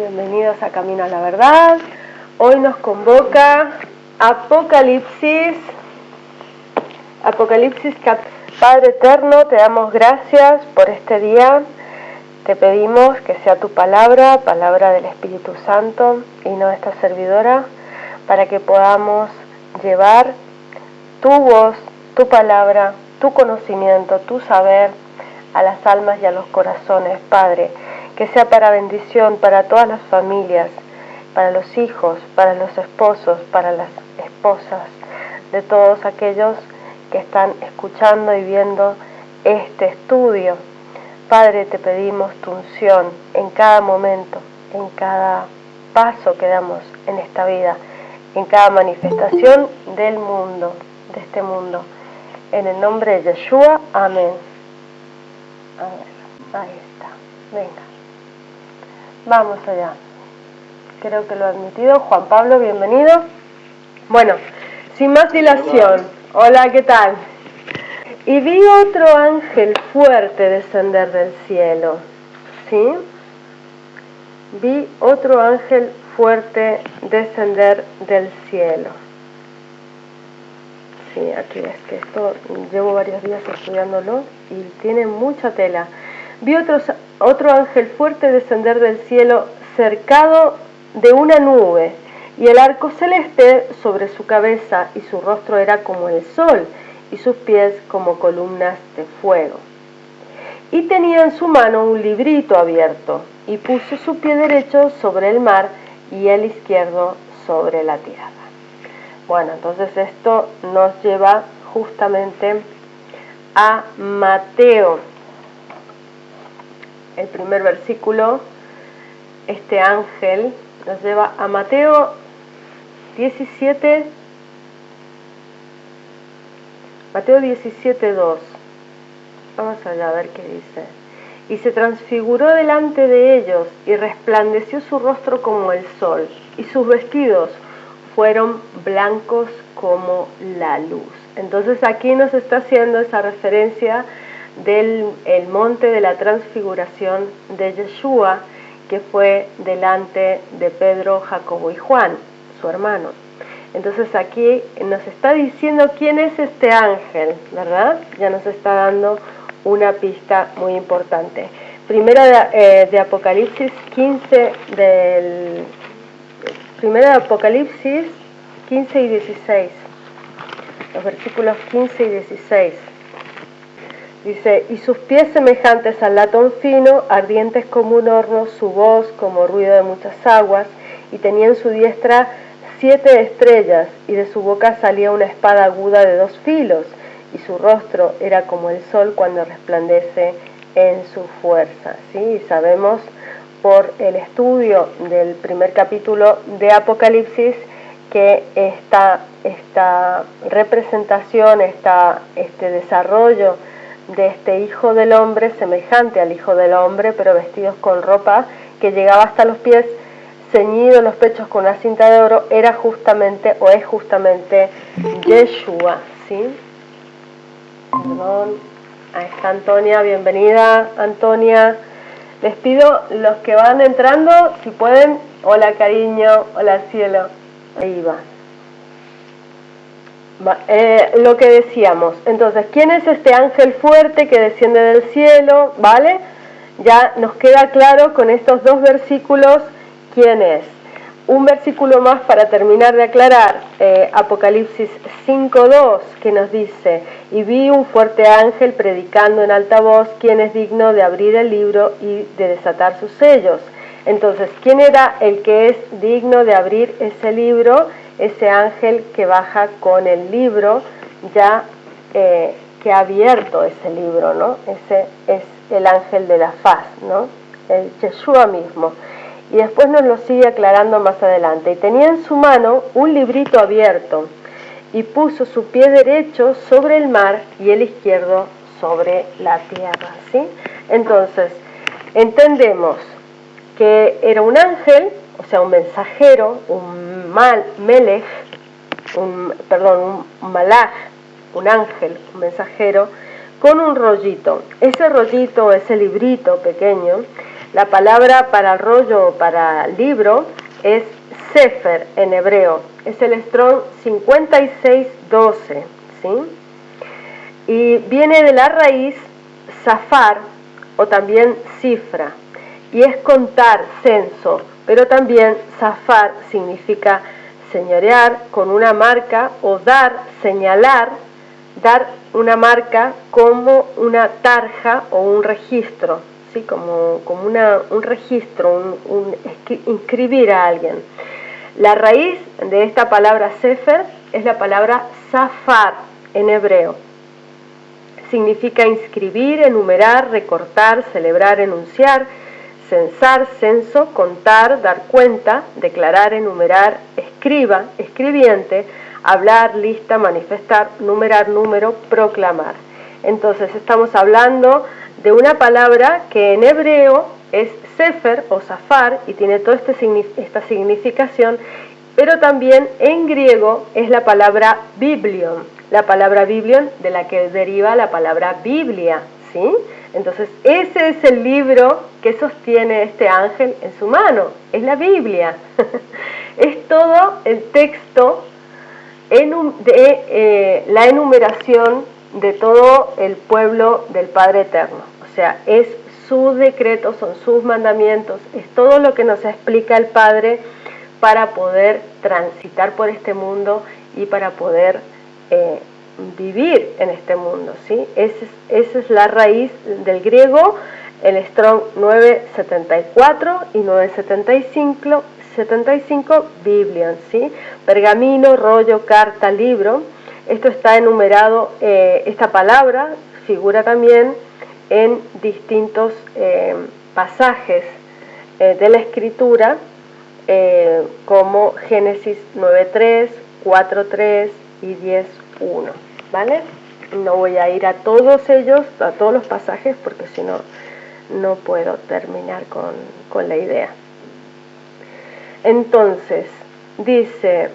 Bienvenidos a Camino a la Verdad. Hoy nos convoca Apocalipsis. Padre eterno, te damos gracias por este día. Te pedimos que sea tu palabra del Espíritu Santo y no de esta servidora, para que podamos llevar tu voz, tu palabra, tu conocimiento, tu saber a las almas y a los corazones, Padre. Que sea para bendición para todas las familias, para los hijos, para los esposos, para las esposas, de todos aquellos que están escuchando y viendo este estudio. Padre, te pedimos tu unción en cada momento, en cada paso que damos en esta vida, en cada manifestación del mundo, de este mundo. En el nombre de Yeshua, amén. A ver, ahí está. Venga. Vamos allá. Creo que lo he admitido. Juan Pablo, bienvenido. Bueno, sin más dilación. Hola, ¿qué tal? Y vi otro ángel fuerte descender del cielo. ¿Sí? Vi otro ángel fuerte descender del cielo. Sí, aquí ves que esto llevo varios días estudiándolo y tiene mucha tela. Vi otro ángel fuerte descender del cielo cercado de una nube, y el arco celeste sobre su cabeza, y su rostro era como el sol, y sus pies como columnas de fuego. Y tenía en su mano un librito abierto, y puso su pie derecho sobre el mar, y el izquierdo sobre la tierra. Bueno, entonces esto nos lleva justamente a Mateo. El primer versículo, este ángel nos lleva a Mateo 17, Mateo 17:2. Vamos allá a ver qué dice. Y se transfiguró delante de ellos, y resplandeció su rostro como el sol, y sus vestidos fueron blancos como la luz. Entonces aquí nos está haciendo esa referencia del el monte de la transfiguración de Yeshua, que fue delante de Pedro, Jacobo y Juan, su hermano. Entonces aquí nos está diciendo quién es este ángel, ¿verdad? Ya nos está dando una pista muy importante. Primera de Apocalipsis 15, Primera de Apocalipsis 15 y 16, los versículos 15 y 16. Dice, y sus pies semejantes al latón fino, ardientes como un horno, su voz como ruido de muchas aguas, y tenía en su diestra 7 estrellas, y de su boca salía una espada aguda de 2 filos, y su rostro era como el sol cuando resplandece en su fuerza. ¿Sí? Y sabemos por el estudio del primer capítulo de Apocalipsis que esta representación, este desarrollo de este hijo del hombre, semejante al hijo del hombre, pero vestidos con ropa que llegaba hasta los pies, ceñido los pechos con una cinta de oro, era justamente, o es justamente, Yeshua, ¿sí? Perdón, ahí está Antonia, bienvenida Antonia. Les pido, los que van entrando, si pueden, hola cariño, hola cielo, ahí va. Lo que decíamos, entonces, ¿quién es este ángel fuerte que desciende del cielo? ¿Vale? Ya nos queda claro con estos dos versículos quién es. Un versículo más para terminar de aclarar, Apocalipsis 5:2, que nos dice, y vi un fuerte ángel predicando en alta voz, ¿quién es digno de abrir el libro y de desatar sus sellos? Entonces, ¿quién era el que es digno de abrir ese libro? Ese ángel que baja con el libro ya que ha abierto ese libro, ¿no? Ese es el ángel de la faz, ¿no? El Yeshua mismo. Y después nos lo sigue aclarando más adelante. Y tenía en su mano un librito abierto, y puso su pie derecho sobre el mar y el izquierdo sobre la tierra, ¿sí? Entonces, entendemos que era un ángel, o sea, un mensajero, un melech, un malaj, un ángel, un mensajero, con un rollito. Ese rollito, ese librito pequeño, La palabra para rollo o para libro es sefer en hebreo. Es el Strong 5612, ¿sí? Y viene de la raíz safar o también cifra. Y es contar, censo, pero también safar significa señorear con una marca o dar, señalar, dar una marca como una tarja o un registro, ¿sí? como un registro, inscribir a alguien. La raíz de esta palabra sefer es la palabra safar en hebreo. Significa inscribir, enumerar, recortar, celebrar, enunciar, censar, censo, contar, dar cuenta, declarar, enumerar, escriba, escribiente, hablar, lista, manifestar, numerar, número, proclamar. Entonces estamos hablando de una palabra que en hebreo es sefer o safar y tiene toda esta significación, pero también en griego es la palabra biblion, la palabra biblion de la que deriva la palabra Biblia, ¿sí? Entonces ese es el libro que sostiene este ángel en su mano, es la Biblia. Es todo el texto de la enumeración de todo el pueblo del Padre Eterno. O sea, es su decreto, son sus mandamientos, es todo lo que nos explica el Padre para poder transitar por este mundo y para poder vivir en este mundo, ¿sí? Esa es la raíz del griego, el Strong 974 y 975 Biblion, ¿sí? Pergamino, rollo, carta, libro. Esto está enumerado, esta palabra figura también en distintos pasajes de la Escritura, como Génesis 9.3, 4.3 y 10.1, ¿vale? No voy a ir a todos ellos, a todos los pasajes, porque si no, no puedo terminar con la idea. Entonces, dice,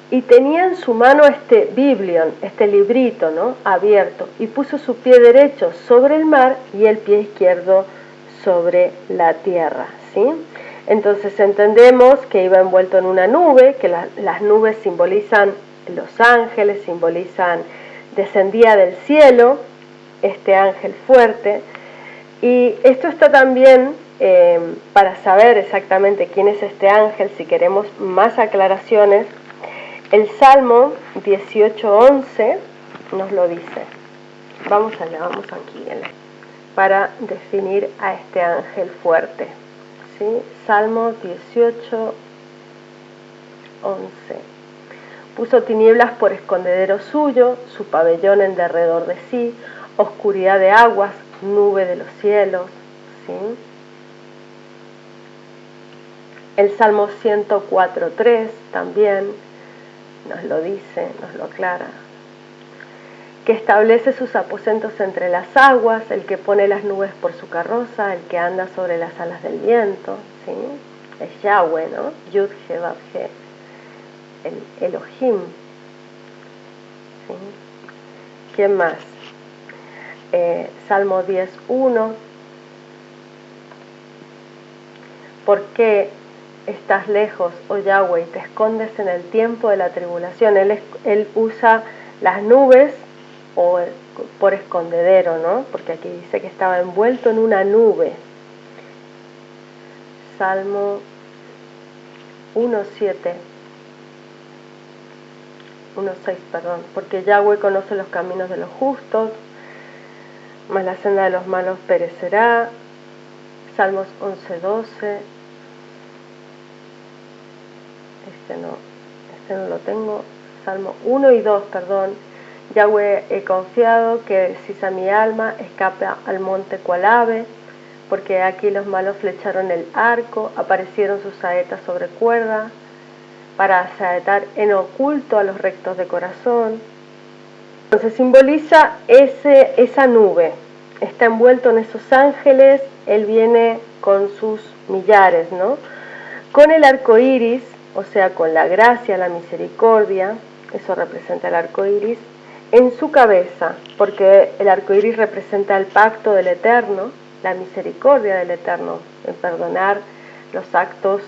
y tenía en su mano este biblion, este librito, ¿no?, abierto, y puso su pie derecho sobre el mar y el pie izquierdo sobre la tierra, ¿sí? Entonces entendemos que iba envuelto en una nube, que las nubes simbolizan los ángeles, simbolizan, descendía del cielo este ángel fuerte. Y esto está también para saber exactamente quién es este ángel, si queremos más aclaraciones. El Salmo 18:11 nos lo dice. Vamos allá, vamos aquí para definir a este ángel fuerte, ¿sí? Salmo 18:11. Puso tinieblas por escondedero suyo, su pabellón en derredor de sí, oscuridad de aguas, nube de los cielos, ¿sí? El Salmo 104:3 también nos lo dice, nos lo aclara. Que establece sus aposentos entre las aguas, el que pone las nubes por su carroza, el que anda sobre las alas del viento, ¿sí? Es Yahweh, ¿no? Yud He Vav He, el Elohim, ¿sí? ¿Quién más? Salmo 10:1. ¿Por qué estás lejos, oh Yahweh, y te escondes en el tiempo de la tribulación? Él usa las nubes o por escondedero, ¿no? Porque aquí dice que estaba envuelto en una nube. Salmo 1:6, perdón. Porque Yahweh conoce los caminos de los justos, mas la senda de los malos perecerá. Salmos 11:12. Este no lo tengo. Salmo 1 y 2, perdón. Yahweh, he confiado que decís a mi alma, escapa al monte cual ave, porque aquí los malos flecharon el arco, aparecieron sus saetas sobre cuerda, para saetar en oculto a los rectos de corazón. Entonces simboliza esa nube, está envuelto en esos ángeles, él viene con sus millares, ¿no? Con el arco iris, o sea, con la gracia, la misericordia, eso representa el arco iris. en su cabeza, porque el arco iris representa el pacto del Eterno, la misericordia del Eterno, en perdonar los actos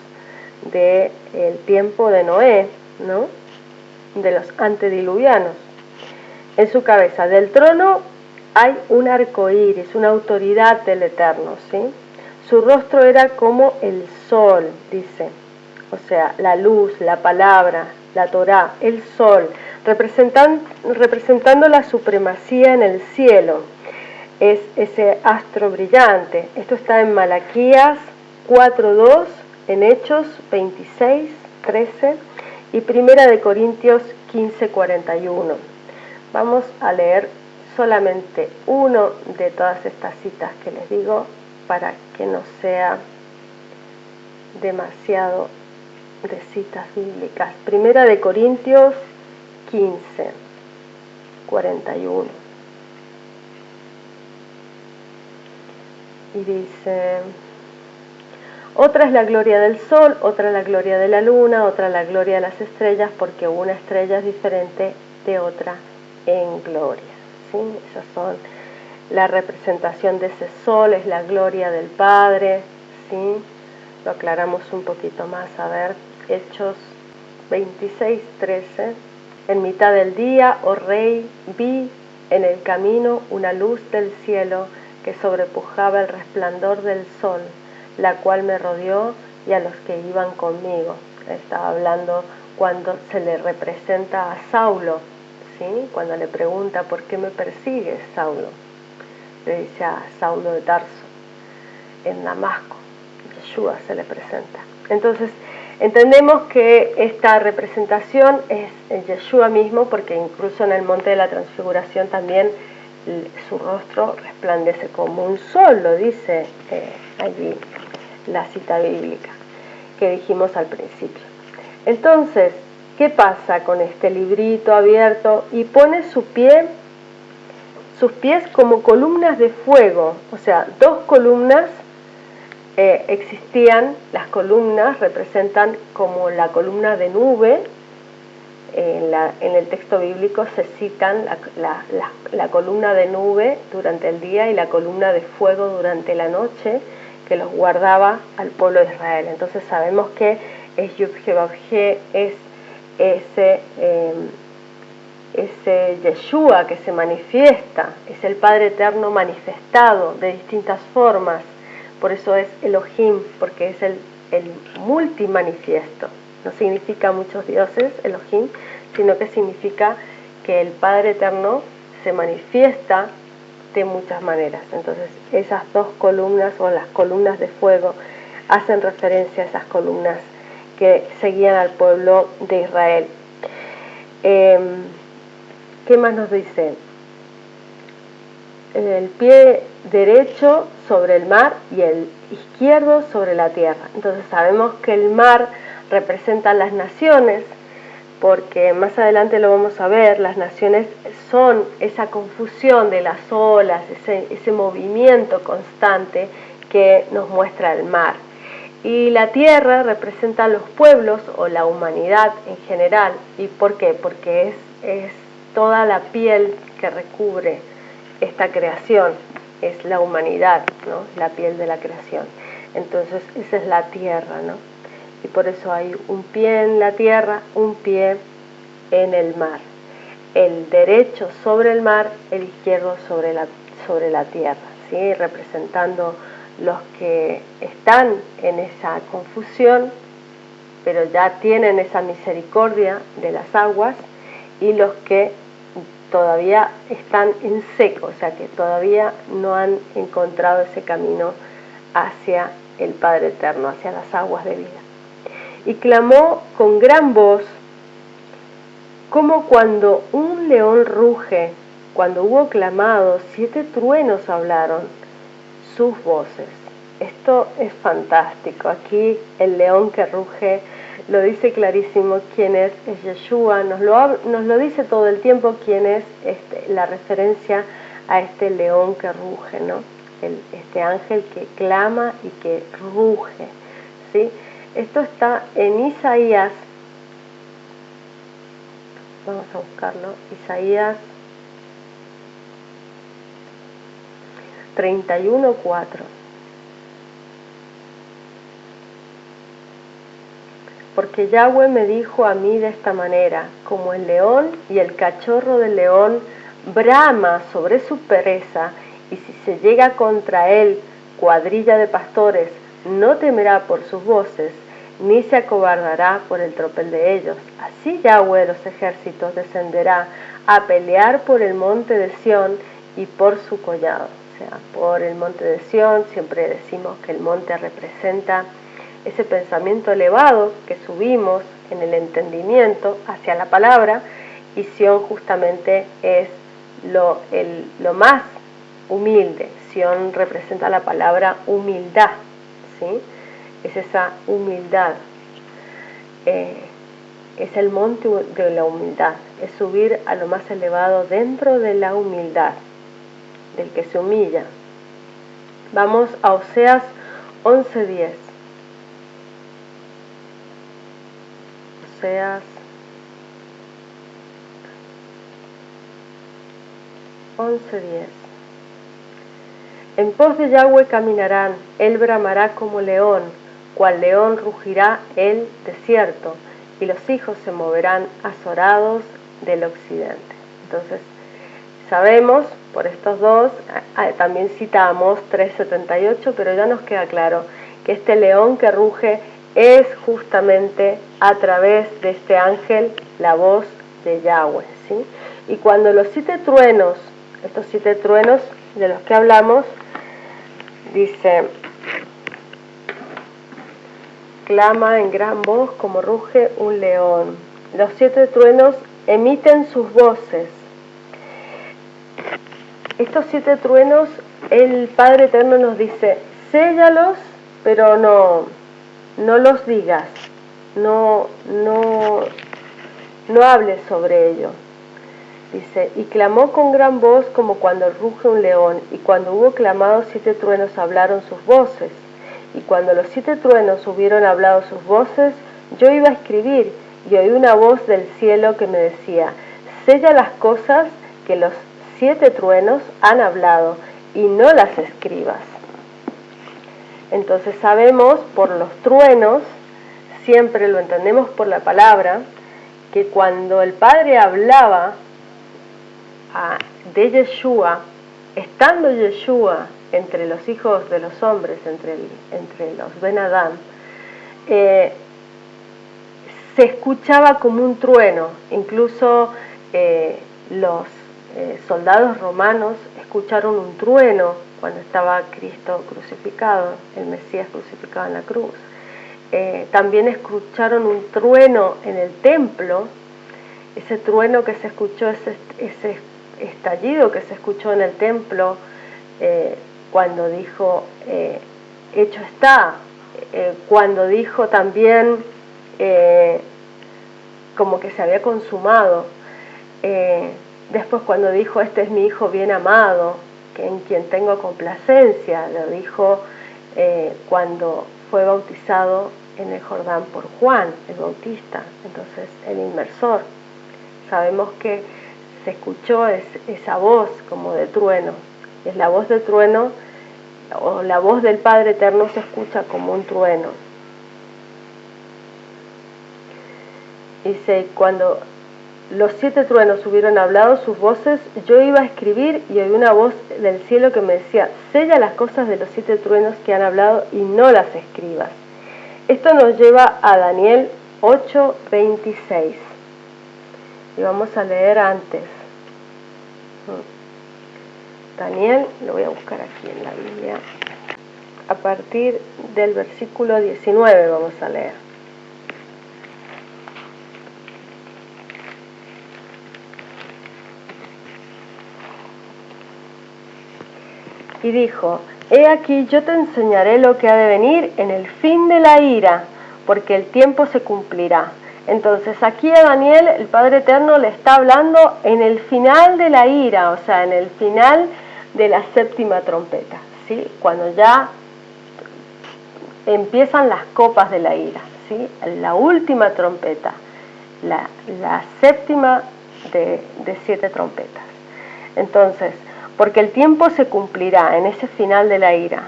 del tiempo de Noé, ¿no? De los antediluvianos. En su cabeza del trono hay un arco iris, una autoridad del Eterno, ¿sí? Su rostro era como el sol, dice, o sea, la luz, la palabra, la Torá, el sol, representando la supremacía en el cielo. Es ese astro brillante. Esto está en Malaquías 4:2, en Hechos 26:13 y Primera de Corintios 15:41. Vamos a leer solamente uno de todas estas citas que les digo para que no sea demasiado de citas bíblicas. Primera de Corintios 15:41. Y dice: otra es la gloria del sol, otra la gloria de la luna, otra la gloria de las estrellas, porque una estrella es diferente de otra en gloria. ¿Sí? Esas son la representación de ese sol, es la gloria del Padre. ¿Sí? Lo aclaramos un poquito más. A ver, Hechos 26:13. En mitad del día, oh rey, vi en el camino una luz del cielo que sobrepujaba el resplandor del sol, la cual me rodeó y a los que iban conmigo. Estaba hablando cuando se le representa a Saulo, ¿sí? Cuando le pregunta: ¿por qué me persigues, Saulo? Le dice a Saulo de Tarso, en Damasco. Yeshua se le presenta. Entonces, entendemos que esta representación es Yeshua mismo, porque incluso en el monte de la transfiguración también su rostro resplandece como un sol, lo dice allí la cita bíblica que dijimos al principio. Entonces, ¿qué pasa con este librito abierto? Y pone sus pies como columnas de fuego, o sea, dos columnas. Existían, las columnas representan como la columna de nube. En el texto bíblico se citan la columna de nube durante el día y la columna de fuego durante la noche, que los guardaba al pueblo de Israel. Entonces sabemos que es Yud-He-Vav-He, es ese Yeshua que se manifiesta, es el Padre Eterno manifestado de distintas formas. Por eso es Elohim, porque es el multimanifiesto. No significa muchos dioses, Elohim, sino que significa que el Padre Eterno se manifiesta de muchas maneras. Entonces, esas dos columnas, o las columnas de fuego, hacen referencia a esas columnas que seguían al pueblo de Israel. ¿Qué más nos dice? El pie derecho sobre el mar y el izquierdo sobre la tierra. Entonces sabemos que el mar representa las naciones, porque más adelante lo vamos a ver. Las naciones son esa confusión de las olas, ese movimiento constante que nos muestra el mar. Y la tierra representa a los pueblos o la humanidad en general. ¿Y por qué? Porque es toda la piel que recubre esta creación, es la humanidad, ¿no? La piel de la creación. Entonces esa es la tierra, ¿no? Y por eso hay un pie en la tierra, un pie en el mar. El derecho sobre el mar, el izquierdo sobre la tierra, ¿sí? Representando los que están en esa confusión, pero ya tienen esa misericordia de las aguas, y los que todavía están en seco, o sea que todavía no han encontrado ese camino hacia el Padre Eterno, hacia las aguas de vida. Y clamó con gran voz, como cuando un león ruge. Cuando hubo clamado, 7 truenos hablaron sus voces. Esto es fantástico. Aquí el león que ruge lo dice clarísimo quién es Yeshua. Nos lo dice todo el tiempo quién es la referencia a este león que ruge, ¿no? Este ángel que clama y que ruge, ¿sí? Esto está en Isaías. Vamos a buscarlo. Isaías 31:4. Porque Yahweh me dijo a mí de esta manera: como el león y el cachorro del león brama sobre su presa, y si se llega contra él cuadrilla de pastores, no temerá por sus voces, ni se acobardará por el tropel de ellos. Así Yahweh de los ejércitos descenderá a pelear por el monte de Sión y por su collado. O sea, por el monte de Sión, siempre decimos que el monte representa ese pensamiento elevado que subimos en el entendimiento hacia la palabra, y Sión justamente es lo más humilde. Sión representa la palabra humildad, ¿sí? Es esa humildad, es el monte de la humildad, es subir a lo más elevado dentro de la humildad, del que se humilla. Vamos a Oseas 11:10. Oseas 11:10. En pos de Yahweh caminarán, él bramará como león, cual león rugirá el desierto, y los hijos se moverán azorados del occidente. Entonces, sabemos por estos dos, también citamos 3:78, pero ya nos queda claro que este león que ruge es justamente a través de este ángel la voz de Yahweh, ¿sí? Y cuando los 7 truenos, estos 7 truenos de los que hablamos, dice: clama en gran voz como ruge un león. Los 7 truenos emiten sus voces. Estos 7 truenos, el Padre Eterno nos dice: séllalos, pero no los digas, no hables sobre ello. Dice: y clamó con gran voz como cuando ruge un león, y cuando hubo clamado 7 truenos hablaron sus voces, y cuando los 7 truenos hubieron hablado sus voces, yo iba a escribir, y oí una voz del cielo que me decía: sella las cosas que los 7 truenos han hablado, y no las escribas. Entonces sabemos por los truenos, siempre lo entendemos por la palabra, que cuando el Padre hablaba de Yeshua, estando Yeshua entre los hijos de los hombres, entre los Ben Adam, se escuchaba como un trueno. Incluso los soldados romanos escucharon un trueno cuando estaba Cristo crucificado, el Mesías crucificado en la cruz. También escucharon un trueno en el templo. Ese trueno que se escuchó, ese estallido que se escuchó en el templo cuando dijo hecho está, cuando dijo también como que se había consumado, después cuando dijo este es mi hijo bien amado, en quien tengo complacencia, lo dijo cuando fue bautizado en el Jordán por Juan el Bautista, entonces el inmersor. Sabemos que se escuchó esa voz como de trueno. Es la voz de trueno, o la voz del Padre Eterno se escucha como un trueno. Dice: cuando los 7 truenos hubieron hablado sus voces, yo iba a escribir, y oí una voz del cielo que me decía: sella las cosas de los 7 truenos que han hablado y no las escribas. Esto nos lleva a Daniel 8:26. Y vamos a leer antes. Daniel, lo voy a buscar aquí en la Biblia. A partir del versículo 19 vamos a leer. Y dijo: he aquí, yo te enseñaré lo que ha de venir en el fin de la ira, porque el tiempo se cumplirá. Entonces aquí a Daniel el Padre Eterno le está hablando en el final de la ira, o sea, en el final de la 7ª trompeta, ¿sí? Cuando ya empiezan las copas de la ira, ¿sí? La última trompeta, la 7ª de 7 trompetas. Entonces, porque el tiempo se cumplirá en ese final de la ira.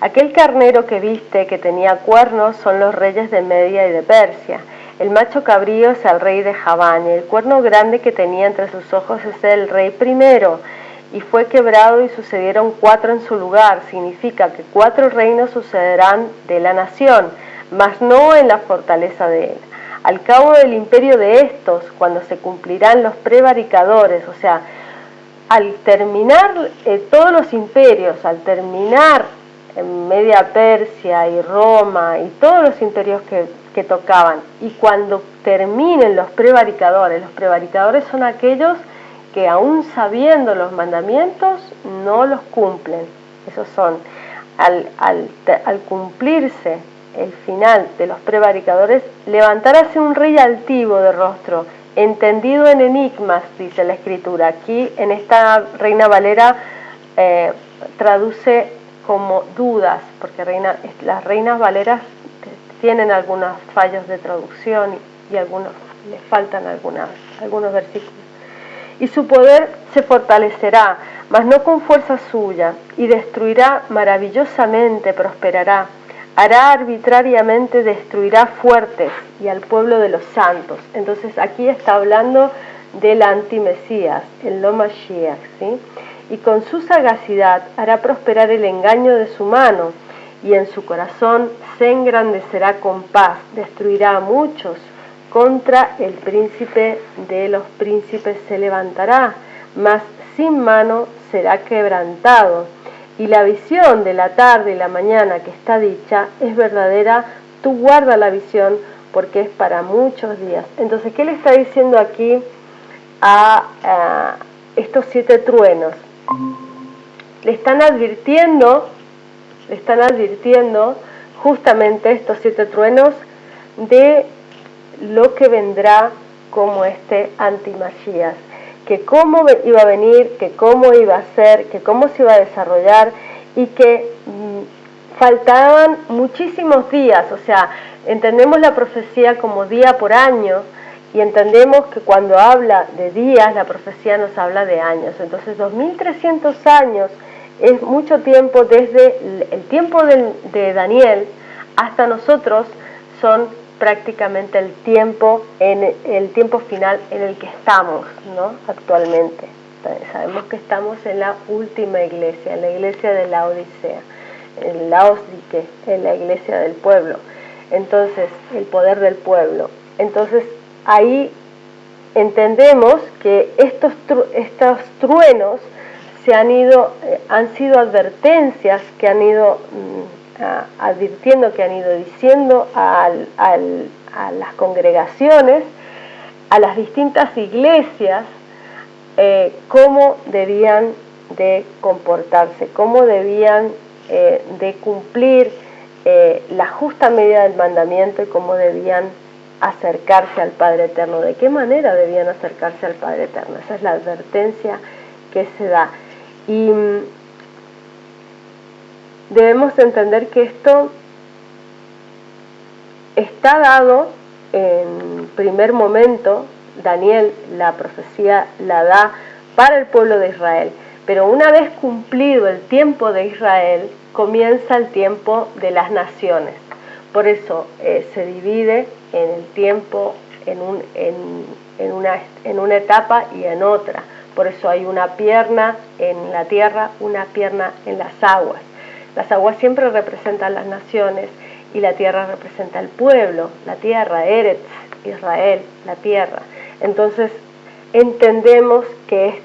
Aquel carnero que viste que tenía cuernos son los reyes de Media y de Persia. El macho cabrío es el rey de Javán, y el cuerno grande que tenía entre sus ojos es el rey primero. Y fue quebrado y sucedieron 4 en su lugar. Significa que 4 reinos sucederán de la nación, mas no en la fortaleza de él. Al cabo del imperio de estos, cuando se cumplirán los prevaricadores, o sea, al terminar todos los imperios, al terminar en Media Persia y Roma y todos los imperios que tocaban, y cuando terminen los prevaricadores son aquellos que aún sabiendo los mandamientos no los cumplen. Esos son, al cumplirse el final de los prevaricadores, levantaráse un rey altivo de rostro, entendido en enigmas, dice la escritura. Aquí en esta Reina Valera traduce como dudas, porque las Reinas Valeras tienen algunos fallos de traducción y les faltan algunos versículos. Y su poder se fortalecerá, mas no con fuerza suya, y destruirá maravillosamente, prosperará. Hará arbitrariamente, destruirá fuertes y al pueblo de los santos. Entonces aquí está hablando del antimesías, el no Mashiach, ¿sí? Y con su sagacidad hará prosperar el engaño de su mano, y en su corazón se engrandecerá con paz, destruirá a muchos, contra el príncipe de los príncipes se levantará, mas sin mano será quebrantado. Y la visión de la tarde y la mañana que está dicha es verdadera, tú guarda la visión porque es para muchos días. Entonces, ¿qué le está diciendo aquí a estos 7 truenos? Le están advirtiendo justamente estos 7 truenos de lo que vendrá como este anti-Mashiach, que cómo iba a venir, que cómo iba a ser, que cómo se iba a desarrollar, y que faltaban muchísimos días. O sea, entendemos la profecía como día por año, y entendemos que cuando habla de días, la profecía nos habla de años. Entonces 2300 años es mucho tiempo, desde el tiempo de Daniel hasta nosotros son prácticamente el tiempo final en el que estamos, ¿no? Actualmente. Sabemos que estamos en la última iglesia, en la iglesia de la Odisea, en Laodike, en la iglesia del pueblo. Entonces, el poder del pueblo. Entonces, ahí entendemos que estos truenos han sido advertencias que han ido advirtiendo, que han ido diciendo a las congregaciones, a las distintas iglesias, cómo debían de comportarse, cómo debían de cumplir la justa medida del mandamiento, y cómo debían acercarse al Padre Eterno, de qué manera debían acercarse al Padre Eterno. Esa es la advertencia que se da. Y debemos entender que esto está dado en primer momento. Daniel la profecía la da para el pueblo de Israel, pero una vez cumplido el tiempo de Israel, comienza el tiempo de las naciones. Por eso se divide en el tiempo en una etapa y en otra. Por eso hay una pierna en la tierra, una pierna en las aguas. Las aguas siempre representan las naciones y la tierra representa el pueblo, la tierra, Eretz, Israel, la tierra. Entonces entendemos que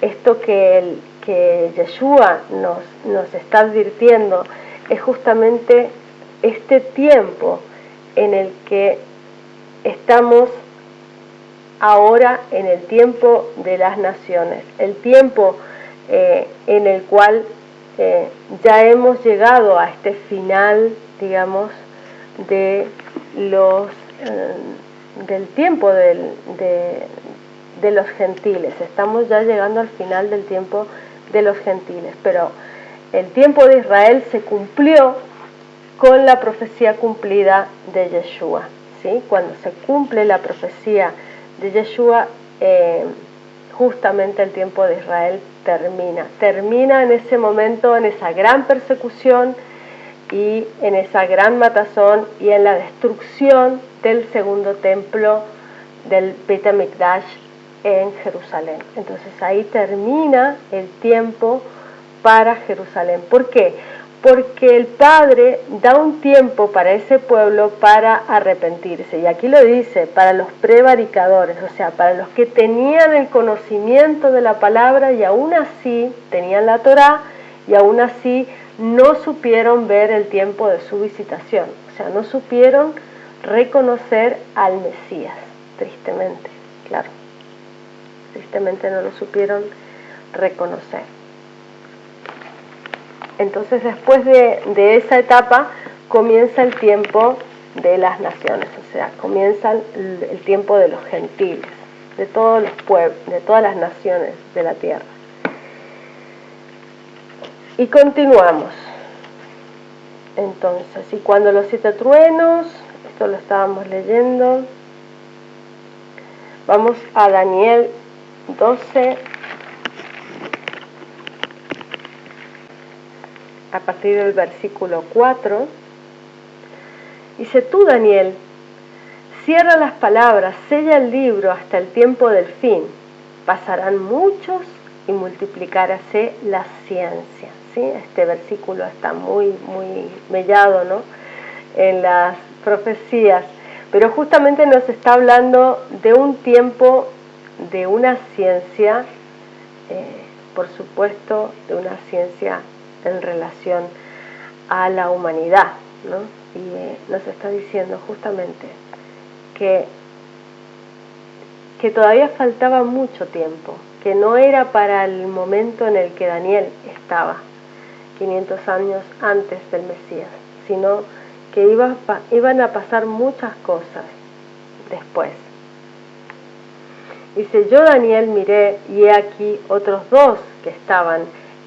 esto que Yeshua nos está advirtiendo es justamente este tiempo en el que estamos ahora, en el tiempo de las naciones, el tiempo en el cual ya hemos llegado a este final, digamos, del tiempo de los gentiles. Estamos ya llegando al final del tiempo de los gentiles, pero el tiempo de Israel se cumplió con la profecía cumplida de Yeshua, ¿sí? Cuando se cumple la profecía de Yeshua, justamente el tiempo de Israel termina en ese momento, en esa gran persecución y en esa gran matazón y en la destrucción del segundo templo del Beit HaMikdash en Jerusalén. Entonces ahí termina el tiempo para Jerusalén. ¿Por qué? Porque el Padre da un tiempo para ese pueblo para arrepentirse. Y aquí lo dice, para los prevaricadores, o sea, para los que tenían el conocimiento de la palabra y aún así tenían la Torá y aún así no supieron ver el tiempo de su visitación. O sea, no supieron reconocer al Mesías, tristemente, claro. Tristemente no lo supieron reconocer. Entonces después de esa etapa comienza el tiempo de las naciones, o sea, comienza el tiempo de los gentiles, de todos los pueblos, de todas las naciones de la tierra. Y continuamos. Entonces, y cuando los 7 truenos, esto lo estábamos leyendo, vamos a Daniel 12, a partir del versículo 4, dice: tú, Daniel, cierra las palabras, sella el libro hasta el tiempo del fin. Pasarán muchos y multiplicaráse la ciencia. ¿Sí? Este versículo está muy mellado, ¿no?, en las profecías, pero justamente nos está hablando de un tiempo, de una ciencia, por supuesto, de una ciencia en relación a la humanidad, ¿no? Y nos está diciendo justamente que todavía faltaba mucho tiempo, que no era para el momento en el que Daniel estaba, 500 años antes del Mesías, sino que iban a pasar muchas cosas después. Dice: yo, Daniel, miré y he aquí otros 2 que estaban,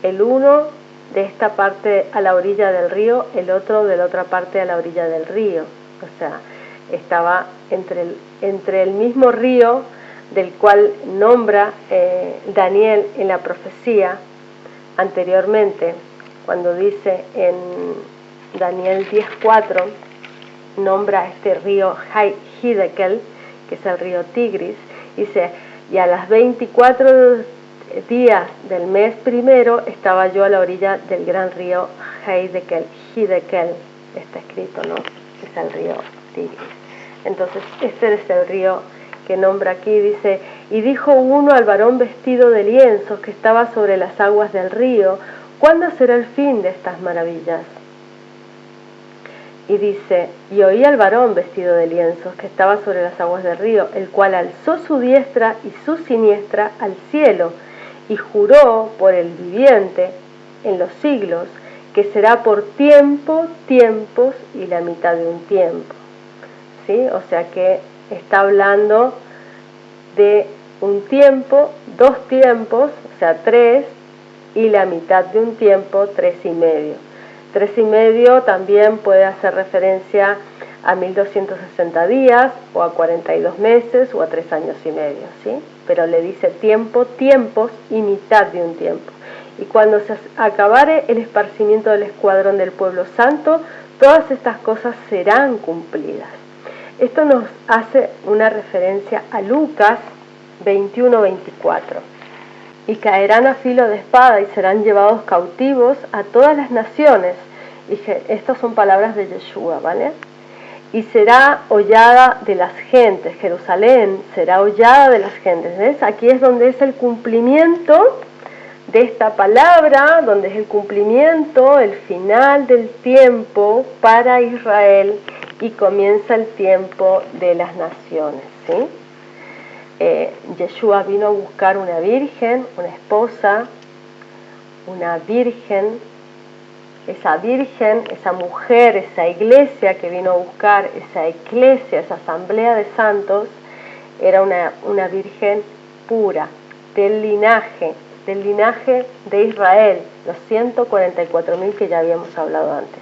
el uno de esta parte a la orilla del río, el otro de la otra parte a la orilla del río. O sea, estaba entre el mismo río del cual nombra Daniel en la profecía anteriormente, cuando dice en Daniel 10:4, nombra este río Hiddekel, que es el río Tigris. Dice: y a las 24 días del mes primero estaba yo a la orilla del gran río Hiddekel, está escrito, ¿no? Es el río Tigris. Entonces este es el río que nombra aquí. Dice: y dijo uno al varón vestido de lienzos que estaba sobre las aguas del río: ¿cuándo será el fin de estas maravillas? Y dice: y oí al varón vestido de lienzos que estaba sobre las aguas del río, el cual alzó su diestra y su siniestra al cielo, y juró por el viviente en los siglos, que será por tiempos y la mitad de un tiempo. ¿Sí? O sea que está hablando de un tiempo, 2 tiempos, o sea 3, y la mitad de un tiempo, 3 y medio. 3 y medio también puede hacer referencia a 1260 días, o a 42 meses, o a 3 años y medio, ¿sí? Pero le dice tiempos y mitad de un tiempo. Y cuando se acabare el esparcimiento del escuadrón del pueblo santo, todas estas cosas serán cumplidas. Esto nos hace una referencia a Lucas 21:24. Y caerán a filo de espada y serán llevados cautivos a todas las naciones. Y estas son palabras de Yeshua, ¿vale? Y será hollada de las gentes. Jerusalén será hollada de las gentes. ¿Ves? Aquí es donde es el cumplimiento de esta palabra, donde es el cumplimiento, el final del tiempo para Israel, y comienza el tiempo de las naciones, ¿sí? Yeshua vino a buscar una virgen, una esposa, una virgen, esa mujer, esa iglesia que vino a buscar, esa iglesia, esa asamblea de santos, era una virgen pura, del linaje de Israel, los 144.000 que ya habíamos hablado antes.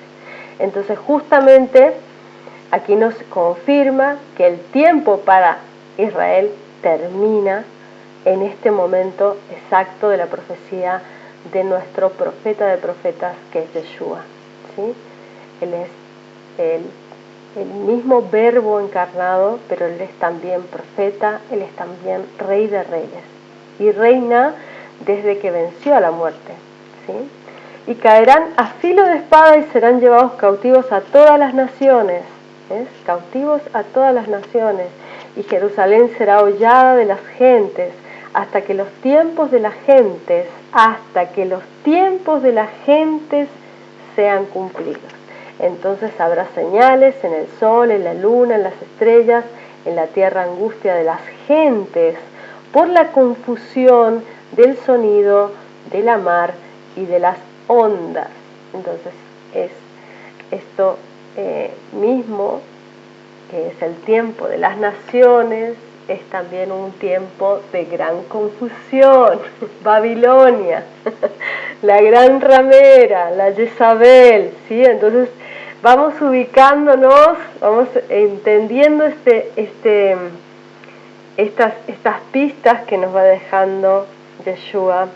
Entonces justamente aquí nos confirma que el tiempo para Israel termina en este momento exacto de la profecía de nuestro profeta de profetas, que es Yeshua, ¿sí? Él es el mismo verbo encarnado, pero Él es también profeta, Él es también rey de reyes y reina desde que venció a la muerte, ¿sí? Y caerán a filo de espada y serán llevados cautivos a todas las naciones, ¿ves? Cautivos a todas las naciones, y Jerusalén será hollada de las gentes hasta que los tiempos de las gentes sean cumplidos. Entonces habrá señales en el sol, en la luna, en las estrellas, en la tierra angustia de las gentes por la confusión del sonido de la mar y de las ondas. Entonces es esto mismo, que es el tiempo de las naciones, es también un tiempo de gran confusión. Babilonia, la gran ramera, la Jezabel, ¿sí? Entonces vamos ubicándonos, vamos entendiendo estas pistas que nos va dejando Yeshua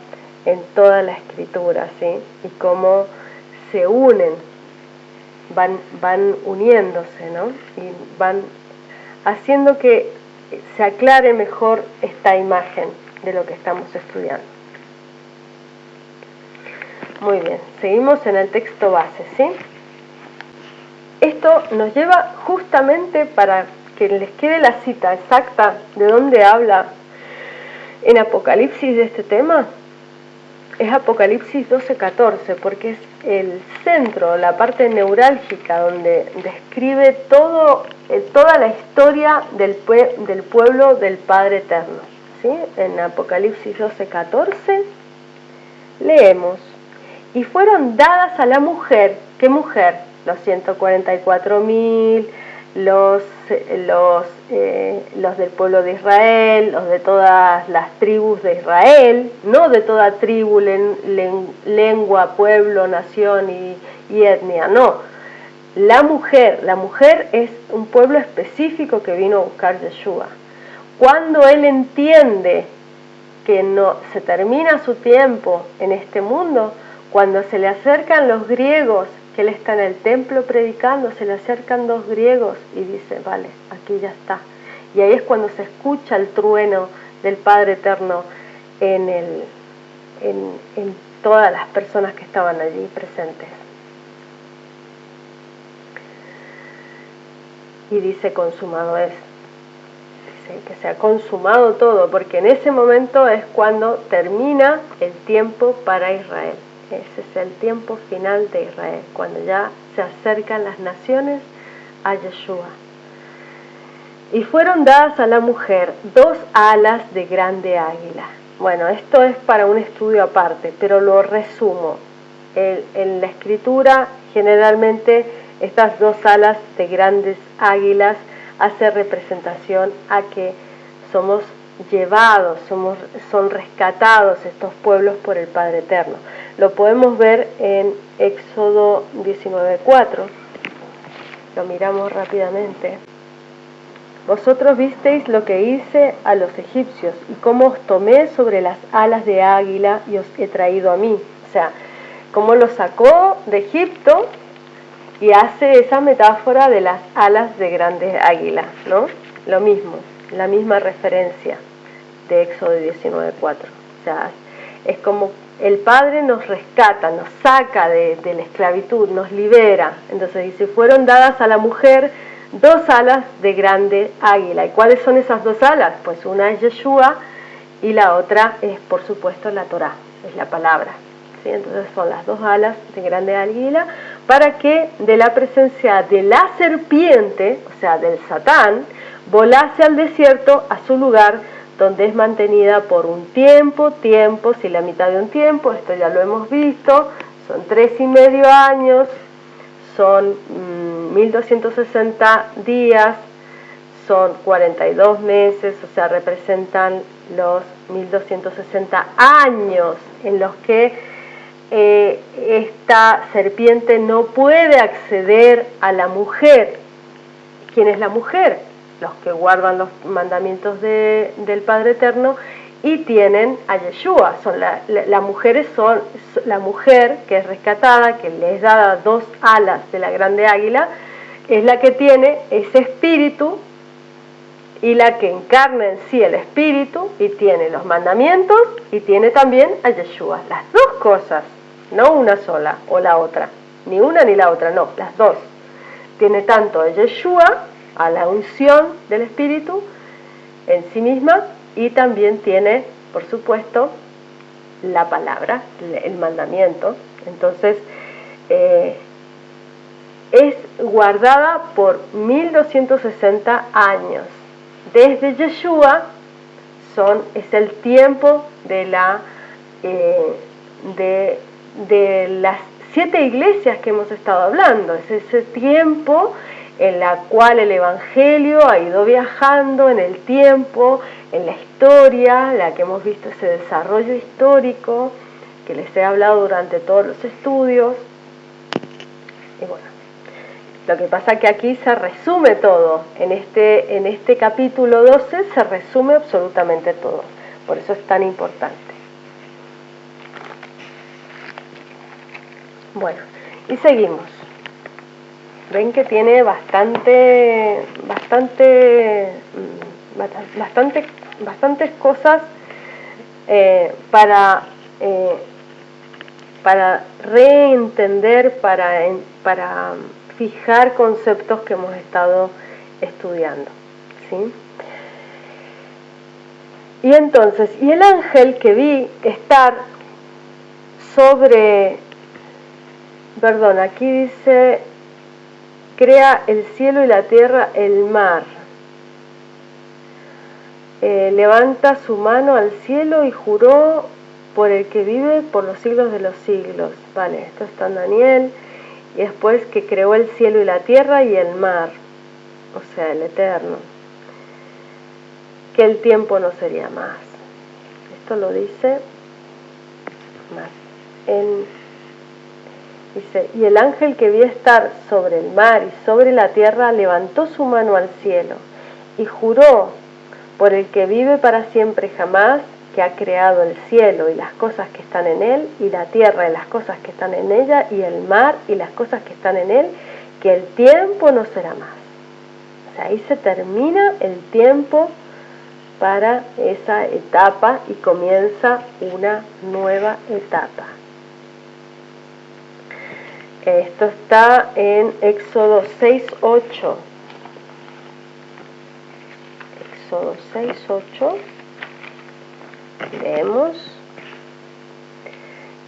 en toda la escritura, ¿sí? Y cómo se unen, van uniéndose, ¿no? Y van haciendo que se aclare mejor esta imagen de lo que estamos estudiando. Muy bien, seguimos en el texto base, ¿sí? Esto nos lleva justamente, para que les quede la cita exacta de dónde habla en Apocalipsis de este tema, es Apocalipsis 12:14, porque es el centro, la parte neurálgica donde describe toda la historia del pueblo del Padre Eterno, ¿sí? En Apocalipsis 12:14 leemos: y fueron dadas a la mujer. ¿Qué mujer? Los 144.000, los del pueblo de Israel, los de todas las tribus de Israel, no de toda tribu, lengua, pueblo, nación y etnia, no. La mujer es un pueblo específico que vino a buscar Yeshua. Cuando él entiende que no se termina su tiempo en este mundo, cuando se le acercan los griegos, que él está en el templo predicando, se le acercan dos griegos y dice: vale, aquí ya está. Y ahí es cuando se escucha el trueno del Padre Eterno en todas las personas que estaban allí presentes. Y dice: consumado es. Dice que se ha consumado todo, porque en ese momento es cuando termina el tiempo para Israel. Ese es el tiempo final de Israel, cuando ya se acercan las naciones a Yeshua. Y fueron dadas a la mujer 2 alas de grande águila. Bueno, esto es para un estudio aparte, pero lo resumo. En la escritura, generalmente, estas 2 alas de grandes águilas hace representación a que somos llevados, son rescatados estos pueblos por el Padre Eterno. Lo podemos ver en Éxodo 19:4. Lo miramos rápidamente. Vosotros visteis lo que hice a los egipcios y cómo os tomé sobre las alas de águila y os he traído a mí. O sea, cómo los sacó de Egipto, y hace esa metáfora de las alas de grandes águilas, ¿no? Lo mismo, la misma referencia de Éxodo 19:4. O sea, es como el Padre nos rescata, nos saca de la esclavitud, nos libera. Entonces dice: fueron dadas a la mujer 2 alas de grande águila. ¿Y cuáles son esas 2 alas? Pues una es Yeshua y la otra es, por supuesto, la Torá, es la palabra. ¿Sí? Entonces son las 2 alas de grande águila, para que de la presencia de la serpiente, o sea, del Satán, volase al desierto, a su lugar, donde es mantenida por un tiempo, si la mitad de un tiempo, esto ya lo hemos visto, son 3,5 años, son 1260 días, son 42 meses, o sea, representan los 1260 años en los que esta serpiente no puede acceder a la mujer. ¿Quién es la mujer? Los que guardan los mandamientos del Padre Eterno y tienen a Yeshua. Las mujeres son la mujer que es rescatada, que le es dada 2 alas de la grande águila, es la que tiene ese espíritu y la que encarna en sí el espíritu y tiene los mandamientos y tiene también a Yeshua. Las 2 cosas, no una sola o la otra, ni una ni la otra, no, las 2. Tiene tanto a Yeshua, a la unción del espíritu en sí misma, y también tiene, por supuesto, la palabra, el mandamiento. Entonces, es guardada por 1260 años. Desde Yeshua es el tiempo de las 7 iglesias que hemos estado hablando. Es ese tiempo en la cual el Evangelio ha ido viajando en el tiempo, en la historia, la que hemos visto ese desarrollo histórico que les he hablado durante todos los estudios. Y bueno, lo que pasa es que aquí se resume todo, en este capítulo 12 se resume absolutamente todo, por eso es tan importante. Bueno, y seguimos. Ven que tiene bastantes cosas para reentender, para fijar conceptos que hemos estado estudiando, ¿sí? Y entonces, y el ángel que vi estar aquí dice, crea el cielo y la tierra, el mar. Levanta su mano al cielo y juró por el que vive por los siglos de los siglos. Vale, esto está en Daniel. Y después que creó el cielo y la tierra y el mar, o sea, el eterno. Que el tiempo no sería más. Esto lo dice más. Dice, y el ángel que vi estar sobre el mar y sobre la tierra levantó su mano al cielo y juró por el que vive para siempre jamás, que ha creado el cielo y las cosas que están en él, y la tierra y las cosas que están en ella, y el mar y las cosas que están en él, que el tiempo no será más. O sea, ahí se termina el tiempo para esa etapa y comienza una nueva etapa. Esto está en Éxodo 6:8. Éxodo 6:8. Leemos.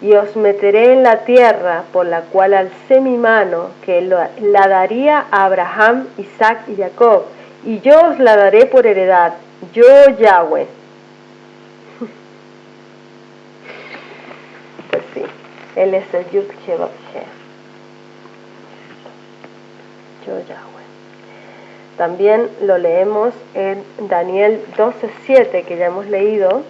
Y os meteré en la tierra por la cual alcé mi mano, que la daría a Abraham, Isaac y Jacob, y yo os la daré por heredad, yo Yahweh. Pues sí, él es el Yud He Vav He. Yo Yahweh. También lo leemos en Daniel 12:7, que ya hemos leído.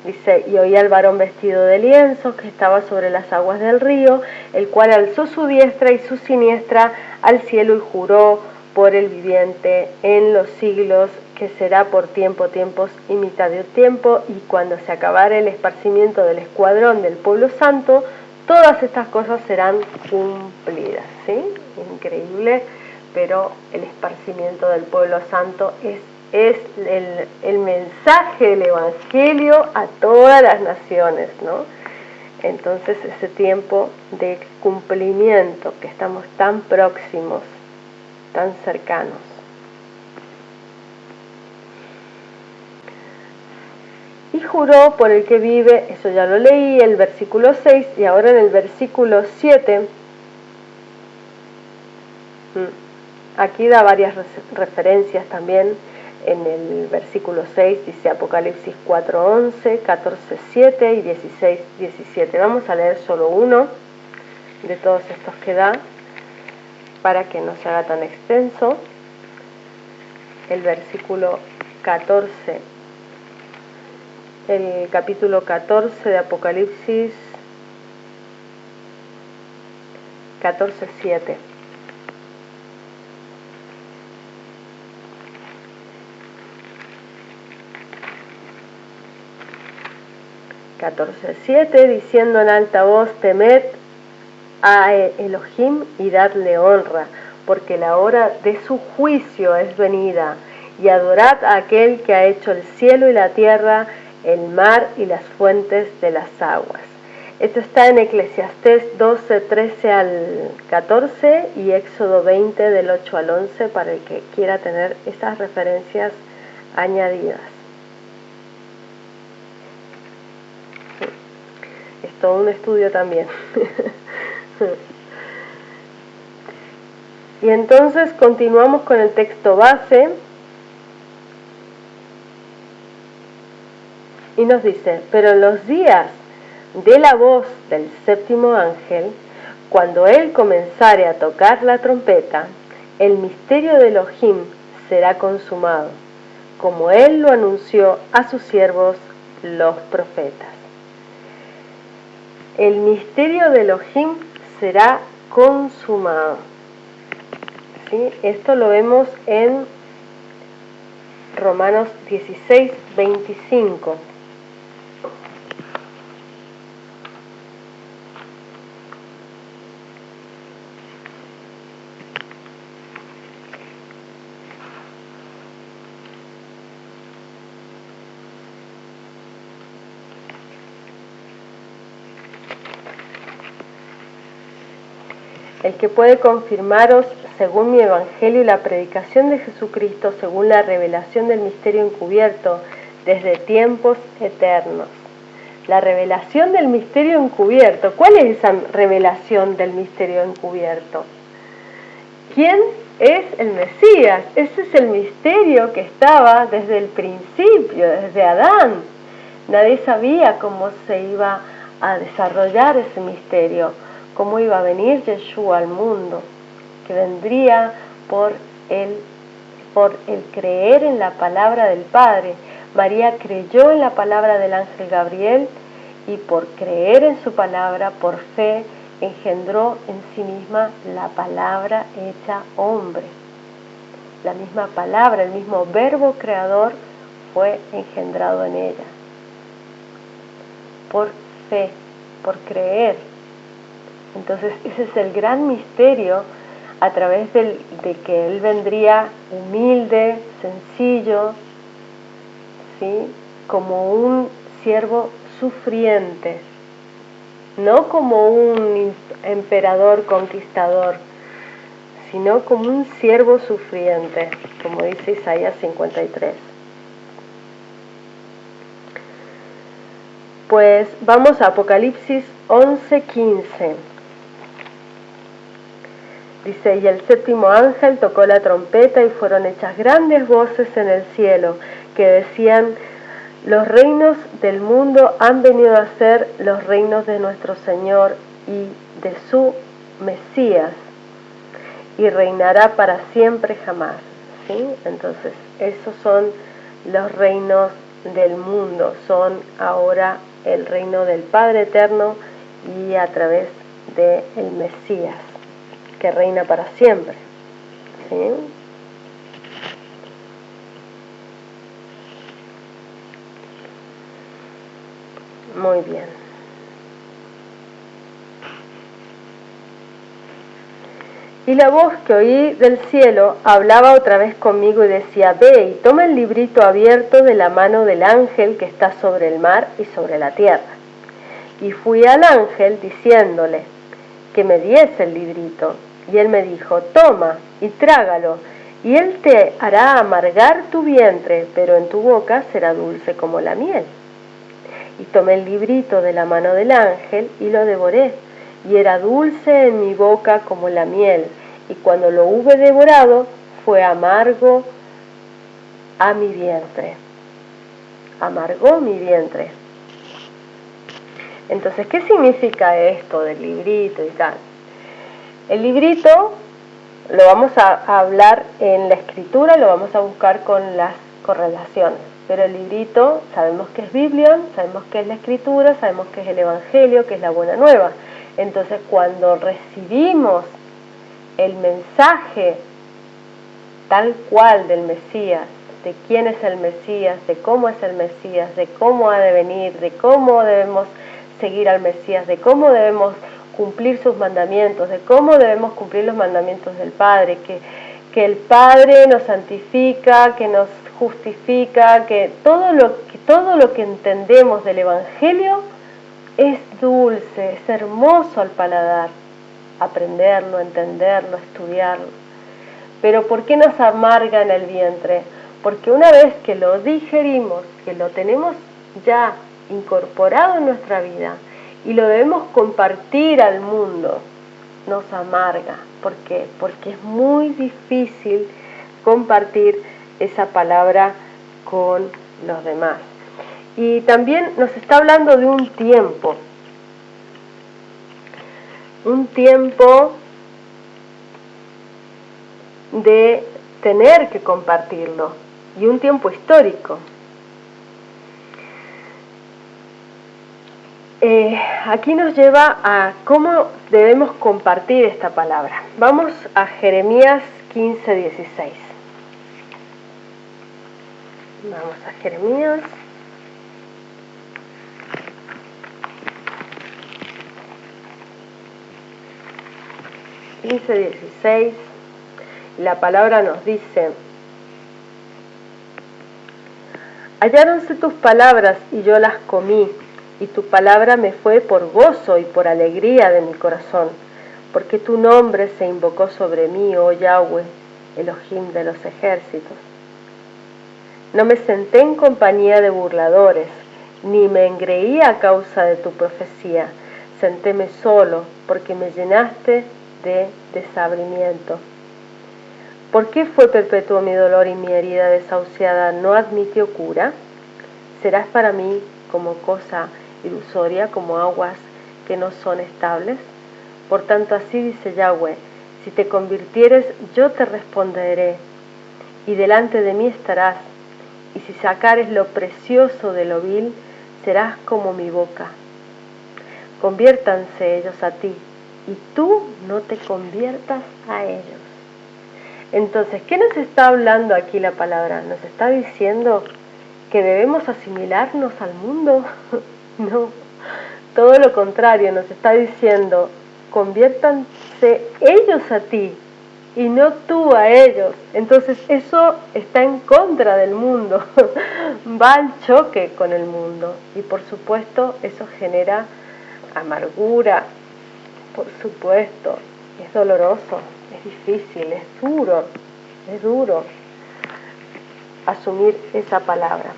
Dice, y oí al varón vestido de lienzo que estaba sobre las aguas del río, el cual alzó su diestra y su siniestra al cielo y juró por el viviente en los siglos, que será por tiempos y mitad de tiempo, y cuando se acabare el esparcimiento del escuadrón del pueblo santo, todas estas cosas serán cumplidas. ¿Sí? Increíble, pero el esparcimiento del pueblo santo es el mensaje del Evangelio a todas las naciones, ¿no? Entonces ese tiempo de cumplimiento, que estamos tan próximos, tan cercanos. Y juró por el que vive, eso ya lo leí, el versículo 6, y ahora en el versículo 7, aquí da varias referencias también. En el versículo 6 dice Apocalipsis 4:11, 14:7 y 16:17. Vamos a leer solo uno de todos estos que da, para que no se haga tan extenso. El versículo 14, el capítulo 14 de Apocalipsis 14:7. 14:7, diciendo en alta voz: temed a Elohim y dadle honra, porque la hora de su juicio es venida, y adorad a aquel que ha hecho el cielo y la tierra, el mar y las fuentes de las aguas. Esto está en Eclesiastés 12:13 al 14 y Éxodo 20 del 8 al 11 para el que quiera tener estas referencias añadidas. Es todo un estudio también. Y entonces continuamos con el texto base y nos dice: pero en los días de la voz del séptimo ángel, cuando él comenzare a tocar la trompeta, el misterio de Elohim será consumado, como él lo anunció a sus siervos los profetas. El misterio de Elohim será consumado. ¿Sí? Esto lo vemos en Romanos 16:25. El que puede confirmaros según mi evangelio y la predicación de Jesucristo, según la revelación del misterio encubierto desde tiempos eternos. La revelación del misterio encubierto. ¿Cuál es esa revelación del misterio encubierto? ¿Quién es el Mesías? Ese es el misterio que estaba desde el principio, desde Adán. Nadie sabía cómo se iba a desarrollar ese misterio, cómo iba a venir Yeshua al mundo, que vendría por el creer en la palabra del Padre. María creyó en la palabra del ángel Gabriel y por creer en su palabra, por fe, engendró en sí misma la palabra hecha hombre. La misma palabra, el mismo verbo creador fue engendrado en ella. Por fe, por creer. Entonces ese es el gran misterio a través de que Él vendría humilde, sencillo, ¿sí? Como un siervo sufriente, no como un emperador conquistador, sino como un siervo sufriente, como dice Isaías 53. Pues vamos a Apocalipsis 11:15. Dice: y el séptimo ángel tocó la trompeta y fueron hechas grandes voces en el cielo, que decían: los reinos del mundo han venido a ser los reinos de nuestro Señor y de su Mesías, y reinará para siempre jamás. ¿Sí? Entonces, esos son los reinos del mundo, son ahora el reino del Padre Eterno y a través del Mesías, que reina para siempre. ¿Sí? Muy bien. Y la voz que oí del cielo hablaba otra vez conmigo y decía: ve y toma el librito abierto de la mano del ángel que está sobre el mar y sobre la tierra. Y fui al ángel diciéndole que me diese el librito. Y él me dijo: toma y trágalo, y él te hará amargar tu vientre, pero en tu boca será dulce como la miel. Y tomé el librito de la mano del ángel y lo devoré, y era dulce en mi boca como la miel, y cuando lo hube devorado fue amargo a mi vientre. Amargó mi vientre. Entonces, ¿qué significa esto del librito y tal? El librito lo vamos a hablar en la escritura, lo vamos a buscar con las correlaciones. Pero el librito, sabemos que es Biblion, sabemos que es la escritura, sabemos que es el Evangelio, que es la buena nueva. Entonces, cuando recibimos el mensaje tal cual del Mesías, de quién es el Mesías, de cómo es el Mesías, de cómo ha de venir, de cómo debemos seguir al Mesías, de cómo debemos cumplir sus mandamientos, de cómo debemos cumplir los mandamientos del Padre, que el Padre nos santifica, que nos justifica, que todo lo que entendemos del Evangelio es dulce, es hermoso al paladar, aprenderlo, entenderlo, estudiarlo. Pero ¿por qué nos amarga en el vientre? Porque una vez que lo digerimos, que lo tenemos ya incorporado en nuestra vida y lo debemos compartir al mundo, nos amarga. ¿Por qué? Porque es muy difícil compartir esa palabra con los demás. Y también nos está hablando de un tiempo de tener que compartirlo, y un tiempo histórico. Aquí nos lleva a cómo debemos compartir esta palabra. Vamos a Jeremías 15:16. Vamos a Jeremías 15:16. La palabra nos dice: halláronse tus palabras y yo las comí, y tu palabra me fue por gozo y por alegría de mi corazón, porque tu nombre se invocó sobre mí, oh Yahweh, Elohim de los ejércitos. No me senté en compañía de burladores, ni me engreí a causa de tu profecía. Sentéme solo, porque me llenaste de desabrimiento. ¿Por qué fue perpetuo mi dolor y mi herida desahuciada no admitió cura? ¿Serás para mí como cosa ilusoria, como aguas que no son estables? Por tanto, así dice Yahweh: si te convirtieres, yo te responderé, y delante de mí estarás, y si sacares lo precioso de lo vil, serás como mi boca. Conviértanse ellos a ti, y tú no te conviertas a ellos. Entonces, ¿qué nos está hablando aquí la palabra? ¿Nos está diciendo que debemos asimilarnos al mundo? No, todo lo contrario, nos está diciendo: conviértanse ellos a ti y no tú a ellos. Entonces eso está en contra del mundo, va al choque con el mundo, y por supuesto eso genera amargura, por supuesto, es doloroso, es difícil, es duro asumir esa palabra.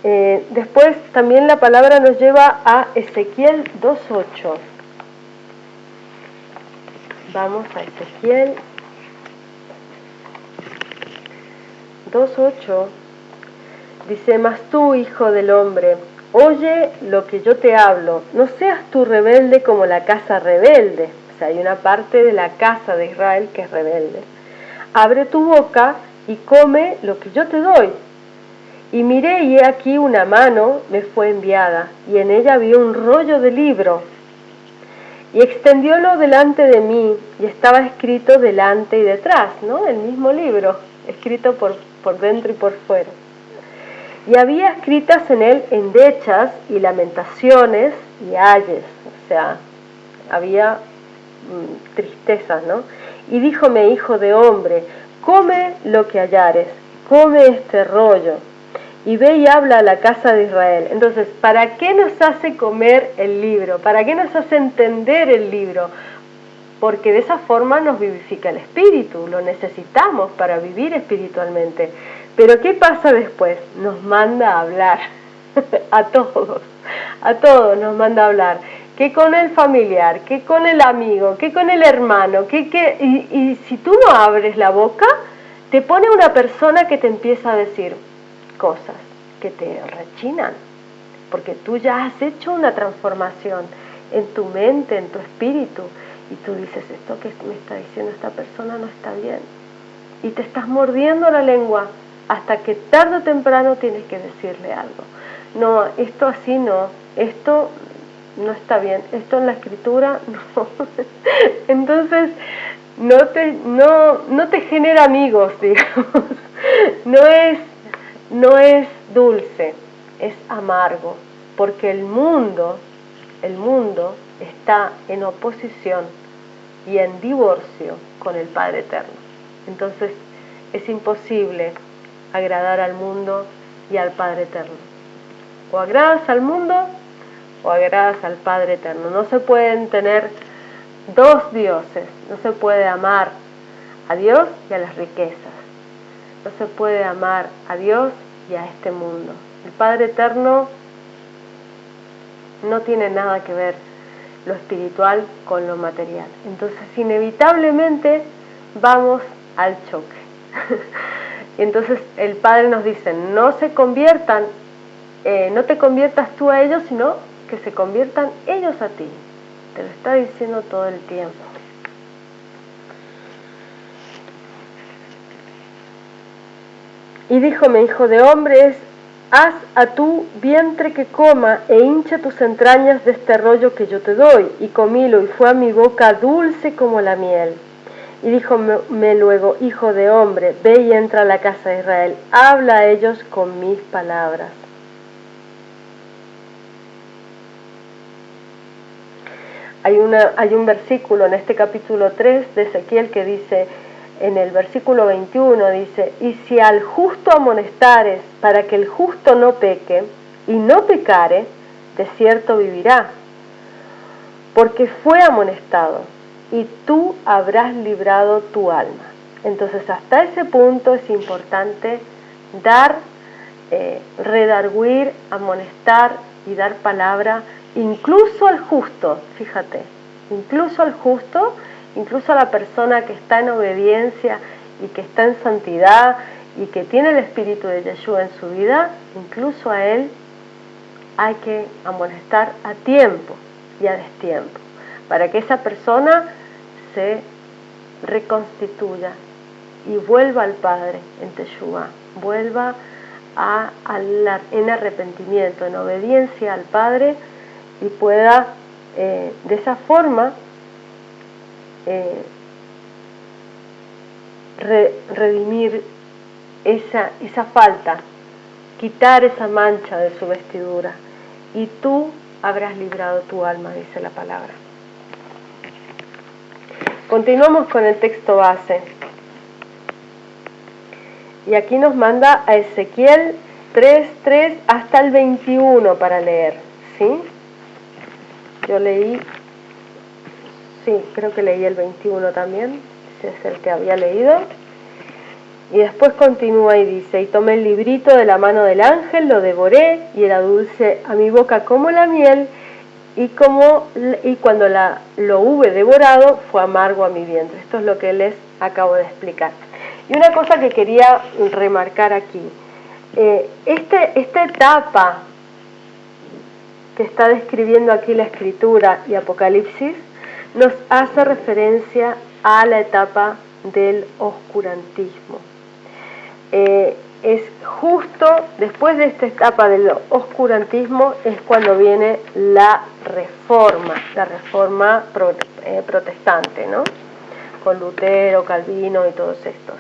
Después también la palabra nos lleva a Ezequiel 2:8. Vamos a Ezequiel 2:8. Dice: mas tú, hijo del hombre, oye lo que yo te hablo, no seas tú rebelde como la casa rebelde. O sea, hay una parte de la casa de Israel que es rebelde. Abre tu boca y come lo que yo te doy. Y miré, y he aquí una mano me fue enviada, y en ella vi un rollo de libro. Y extendiólo delante de mí, y estaba escrito delante y detrás, ¿no? El mismo libro, escrito por dentro y por fuera. Y había escritas en él endechas y lamentaciones y ayes, o sea, había tristezas, ¿no? Y díjome: hijo de hombre, come lo que hallares, come este rollo, y ve y habla a la casa de Israel. Entonces, ¿para qué nos hace comer el libro? ¿Para qué nos hace entender el libro? Porque de esa forma nos vivifica el espíritu, lo necesitamos para vivir espiritualmente. Pero ¿qué pasa después? Nos manda a hablar, a todos nos manda a hablar, que con el familiar, que con el amigo, que con el hermano, y si tú no abres la boca, te pone una persona que te empieza a decir cosas que te rechinan, porque tú ya has hecho una transformación en tu mente, en tu espíritu, y tú dices: esto que me está diciendo esta persona no está bien, y te estás mordiendo la lengua hasta que tarde o temprano tienes que decirle algo. No, esto así no, esto no está bien, esto en la escritura no. Entonces no te genera amigos, digamos, no es dulce, es amargo, porque el mundo está en oposición y en divorcio con el Padre Eterno. Entonces es imposible agradar al mundo y al Padre Eterno. O agradas al mundo o agradas al Padre Eterno. No se pueden tener dos dioses, no se puede amar a Dios y a las riquezas. No se puede amar a Dios y a este mundo. El Padre Eterno no tiene nada que ver lo espiritual con lo material. Entonces inevitablemente vamos al choque. Entonces el Padre nos dice, no se conviertan, no te conviertas tú a ellos, sino que se conviertan ellos a ti. Te lo está diciendo todo el tiempo. Y díjome, hijo de hombres, haz a tu vientre que coma e hincha tus entrañas de este rollo que yo te doy. Y comílo y fue a mi boca dulce como la miel. Y díjome luego, hijo de hombre, ve y entra a la casa de Israel, habla a ellos con mis palabras. Hay un versículo en este capítulo 3 de Ezequiel que dice, en el versículo 21 dice, y si al justo amonestares para que el justo no peque, y no pecare, de cierto vivirá, porque fue amonestado, y tú habrás librado tu alma. Entonces hasta ese punto es importante dar, redarguir, amonestar y dar palabra, incluso al justo, fíjate, incluso al justo, incluso a la persona que está en obediencia y que está en santidad y que tiene el espíritu de Yeshua en su vida, incluso a él hay que amonestar a tiempo y a destiempo, para que esa persona se reconstituya y vuelva al Padre en Teshuvá, vuelva en arrepentimiento, en obediencia al Padre, y pueda de esa forma redimir esa falta, quitar esa mancha de su vestidura, y tú habrás librado tu alma, dice la palabra. Continuamos con el texto base. Y aquí nos manda a Ezequiel 3:3 hasta el 21 para leer, ¿sí? Yo leí, sí, creo que leí el 21 también, ese es el que había leído. Y después continúa y dice, y tomé el librito de la mano del ángel, lo devoré, y era dulce a mi boca como la miel, y cuando lo hube devorado, fue amargo a mi vientre. Esto es lo que les acabo de explicar. Y una cosa que quería remarcar aquí, esta etapa que está describiendo aquí la Escritura y Apocalipsis, nos hace referencia a la etapa del oscurantismo. Es justo después de esta etapa del oscurantismo es cuando viene la reforma protestante, ¿no? Con Lutero, Calvino y todos estos.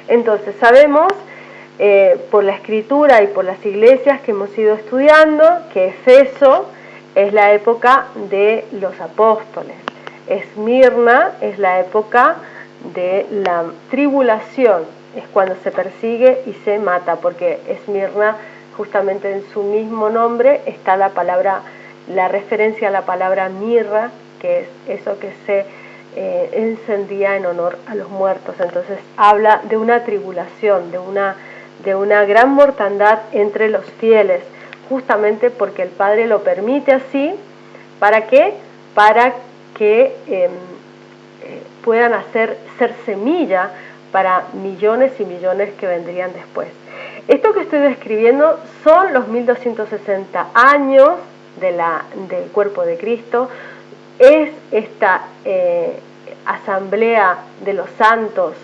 Entonces sabemos por la Escritura y por las iglesias que hemos ido estudiando que Efeso es la época de los apóstoles, Esmirna es la época de la tribulación, es cuando se persigue y se mata, porque Esmirna, justamente en su mismo nombre, está la referencia a la palabra mirra, que es eso que se encendía en honor a los muertos. Entonces habla de una tribulación, de una gran mortandad entre los fieles, justamente porque el Padre lo permite así. ¿Para qué? Para que puedan ser semilla para millones y millones que vendrían después. Esto que estoy describiendo son los 1260 años del cuerpo de Cristo, es esta asamblea de los santos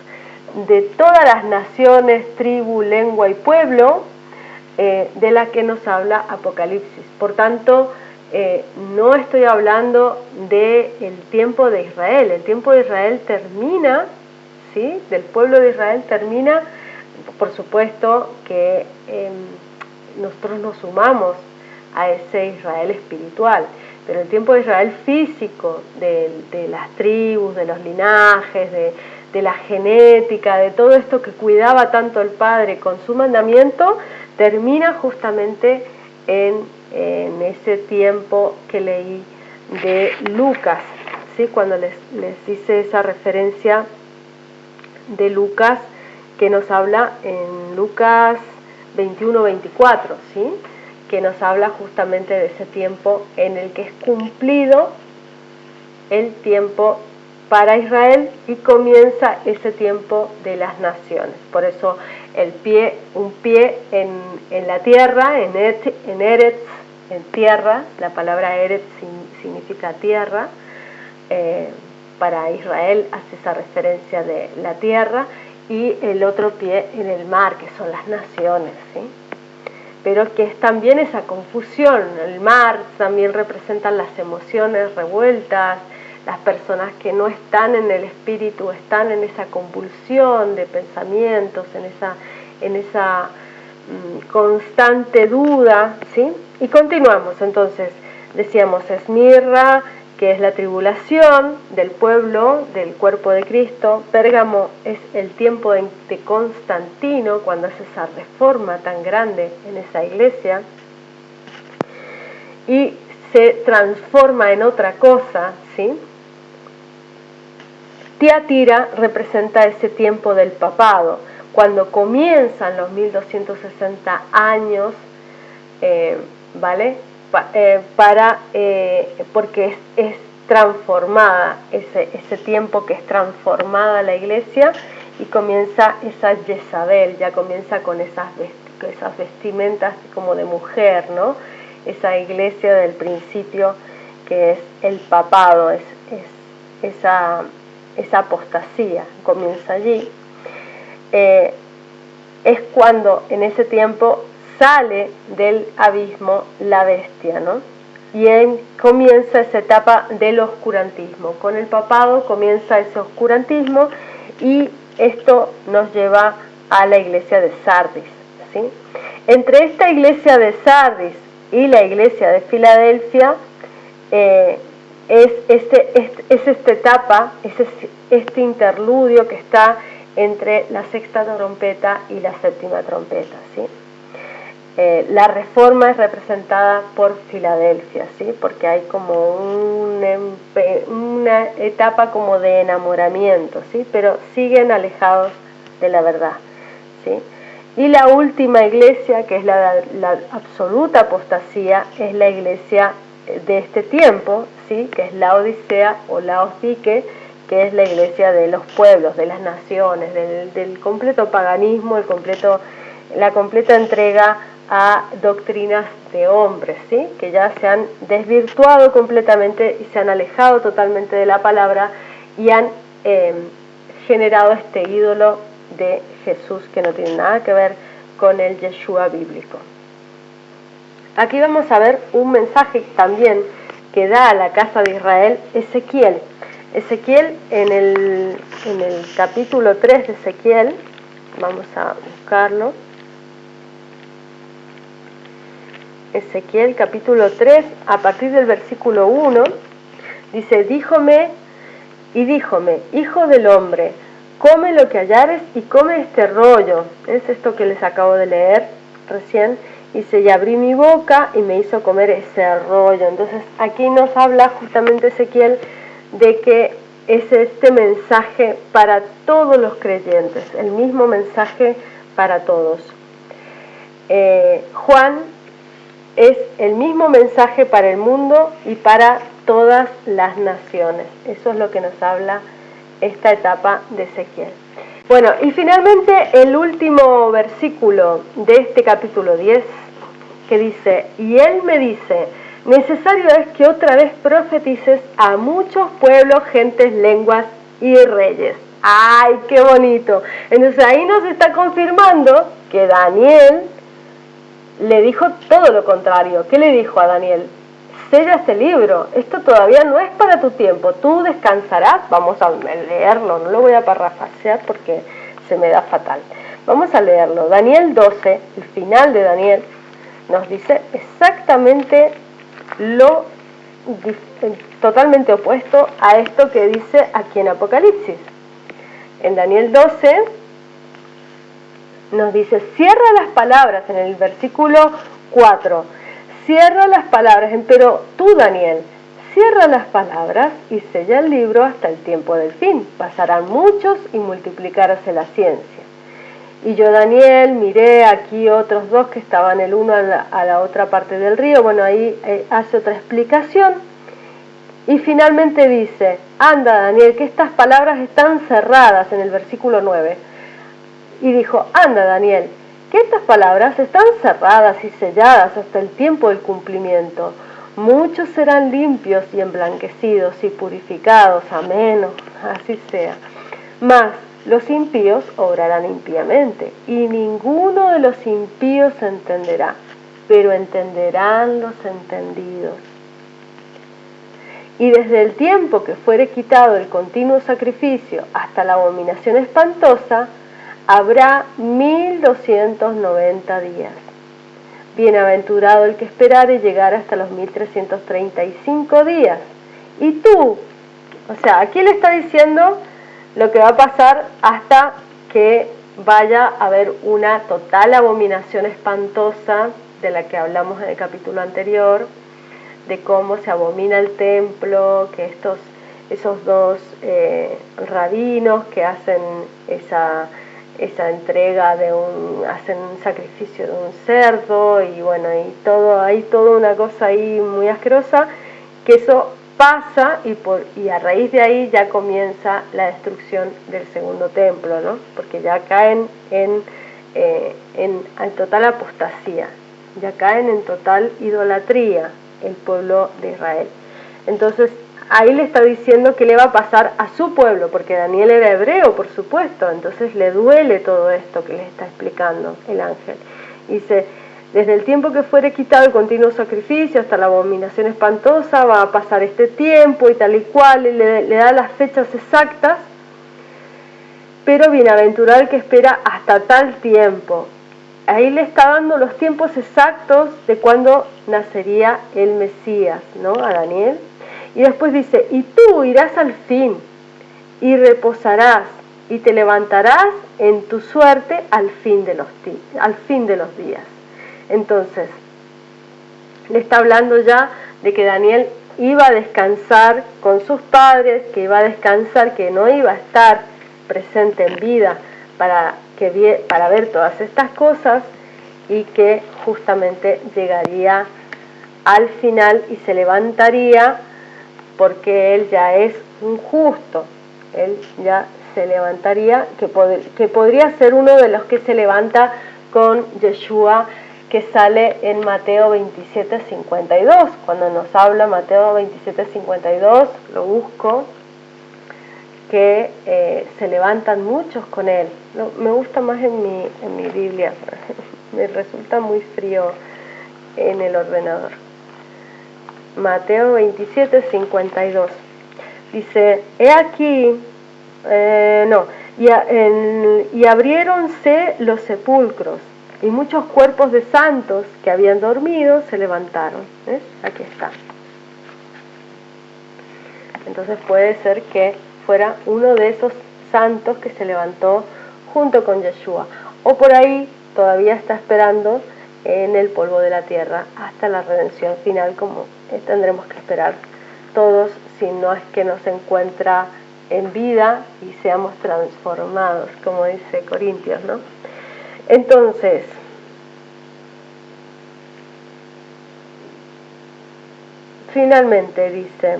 de todas las naciones, tribu, lengua y pueblo, de la que nos habla Apocalipsis. Por tanto, no estoy hablando del tiempo de Israel. El tiempo de Israel termina, ¿sí? Del pueblo de Israel termina por supuesto que nosotros nos sumamos a ese Israel espiritual, pero el tiempo de Israel físico, de las tribus, de los linajes, de la genética, de todo esto que cuidaba tanto el Padre con su mandamiento, termina justamente en ese tiempo que leí de Lucas, ¿sí? Cuando les hice esa referencia de Lucas, que nos habla en Lucas 21-24, ¿sí? Que nos habla justamente de ese tiempo en el que es cumplido el tiempo para Israel y comienza ese tiempo de las naciones. Por eso un pie en la tierra, en Eretz, en tierra, la palabra Eretz significa tierra, para Israel hace esa referencia de la tierra, y el otro pie en el mar, que son las naciones, ¿sí? Pero que es también esa confusión. El mar también representan las emociones revueltas, las personas que no están en el espíritu, están en esa convulsión de pensamientos, en esa constante duda, ¿sí? Y continuamos, entonces, decíamos Esmirra, que es la tribulación del pueblo, del cuerpo de Cristo. Pérgamo es el tiempo de Constantino, cuando hace esa reforma tan grande en esa iglesia, y se transforma en otra cosa, ¿sí? Tiatira representa ese tiempo del papado, cuando comienzan los 1260 años, ¿vale? Porque es transformada, ese tiempo que es transformada la iglesia, y comienza esa Jezabel, ya comienza con esas vestimentas como de mujer, ¿no? Esa iglesia del principio que es el papado, esa apostasía comienza allí. Es cuando en ese tiempo sale del abismo la bestia, ¿no? Y comienza esa etapa del oscurantismo. Con el papado comienza ese oscurantismo, y esto nos lleva a la iglesia de Sardis, ¿sí? Entre esta iglesia de Sardis y la iglesia de Filadelfia es esta etapa, este interludio que está entre la sexta trompeta y la séptima trompeta, ¿sí? La reforma es representada por Filadelfia, ¿sí? Porque hay como una etapa como de enamoramiento, ¿sí? Pero siguen alejados de la verdad, ¿sí? Y la última iglesia, que es la absoluta apostasía, es la iglesia de este tiempo, ¿sí? Que es la Odisea o la Odique, que es la iglesia de los pueblos, de las naciones, del completo paganismo, la completa entrega a doctrinas de hombres, ¿sí? Que ya se han desvirtuado completamente y se han alejado totalmente de la palabra, y han generado este ídolo de Jesús que no tiene nada que ver con el Yeshua bíblico. Aquí vamos a ver un mensaje también que da a la casa de Israel Ezequiel. Ezequiel en el capítulo 3 de Ezequiel, vamos a buscarlo. Ezequiel capítulo 3, a partir del versículo 1, dice: díjome, hijo del hombre, come lo que hallares y come este rollo. Es esto que les acabo de leer recién. Dice: y abrí mi boca y me hizo comer ese rollo. Entonces aquí nos habla justamente Ezequiel de que es este mensaje para todos los creyentes, el mismo mensaje para todos. Juan es el mismo mensaje para el mundo y para todas las naciones. Eso es lo que nos habla esta etapa de Ezequiel. Bueno, y finalmente el último versículo de este capítulo 10, que dice: y él me dice, necesario es que otra vez profetices a muchos pueblos, gentes, lenguas y reyes. ¡Ay, qué bonito! Entonces ahí nos está confirmando que Daniel le dijo todo lo contrario. ¿Qué le dijo a Daniel? Sella este libro, esto todavía no es para tu tiempo, tú descansarás. Vamos a leerlo, no lo voy a parafrasear porque se me da fatal. Vamos a leerlo. Daniel 12, el final de Daniel, nos dice exactamente lo totalmente opuesto a esto que dice aquí en Apocalipsis. En Daniel 12 nos dice, cierra las palabras, en el versículo 4, cierra las palabras, pero tú, Daniel, cierra las palabras y sella el libro hasta el tiempo del fin. Pasarán muchos y multiplicaráse la ciencia. Y yo, Daniel, miré aquí otros dos que estaban el uno a la otra parte del río. Bueno, ahí hace otra explicación. Y finalmente dice, anda, Daniel, que estas palabras están cerradas, en el versículo 9. Y dijo, anda, Daniel, que estas palabras están cerradas y selladas hasta el tiempo del cumplimiento. Muchos serán limpios y emblanquecidos y purificados, amén, así sea. Mas los impíos obrarán impíamente, y ninguno de los impíos entenderá, pero entenderán los entendidos. Y desde el tiempo que fuere quitado el continuo sacrificio hasta la abominación espantosa, habrá 1290 días. Bienaventurado el que esperare llegar hasta los 1335 días. Y tú, o sea, aquí le está diciendo lo que va a pasar hasta que vaya a haber una total abominación espantosa de la que hablamos en el capítulo anterior, de cómo se abomina el templo, que esos dos rabinos que hacen esa entrega hacen un sacrificio de un cerdo, y bueno, hay toda una cosa ahí muy asquerosa, que eso pasa y a raíz de ahí ya comienza la destrucción del segundo templo, ¿no? Porque ya caen en total apostasía, ya caen en total idolatría el pueblo de Israel. Entonces ahí le está diciendo que le va a pasar a su pueblo, porque Daniel era hebreo, por supuesto, entonces le duele todo esto que le está explicando el ángel. Dice, desde el tiempo que fuere quitado el continuo sacrificio hasta la abominación espantosa, va a pasar este tiempo y tal y cual, y le da las fechas exactas, pero bienaventurado el que espera hasta tal tiempo. Ahí le está dando los tiempos exactos de cuando nacería el Mesías, ¿no? A Daniel. Y después dice, y tú irás al fin, y reposarás, y te levantarás en tu suerte al fin de los días. Entonces, le está hablando ya de que Daniel iba a descansar con sus padres, que iba a descansar, que no iba a estar presente en vida para ver todas estas cosas, y que justamente llegaría al final y se levantaría, porque él ya es un justo, él ya se levantaría, que podría ser uno de los que se levanta con Yeshua, que sale en Mateo 27:52, cuando nos habla Mateo 27:52, lo busco, que se levantan muchos con él. No, me gusta más en mi Biblia, me resulta muy frío en el ordenador. Mateo 27:52 dice, he aquí, y abriéronse los sepulcros, y muchos cuerpos de santos que habían dormido se levantaron. ¿Ves? Aquí está. Entonces puede ser que fuera uno de esos santos que se levantó junto con Yeshua, o por ahí todavía está esperando en el polvo de la tierra hasta la redención final, como tendremos que esperar todos, si no es que nos encuentra en vida y seamos transformados, como dice Corintios, ¿no? Entonces, finalmente dice,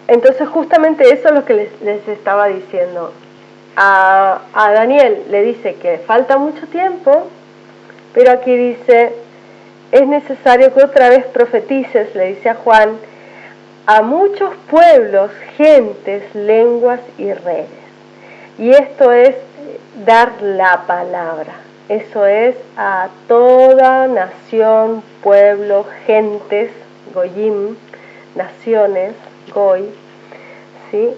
entonces justamente eso es lo que les estaba diciendo. A Daniel le dice que falta mucho tiempo, pero aquí dice, es necesario que otra vez profetices, le dice a Juan, a muchos pueblos, gentes, lenguas y redes. Y esto es dar la palabra. eso es a toda nación, pueblo, gentes, goyim, naciones, goy, ¿sí?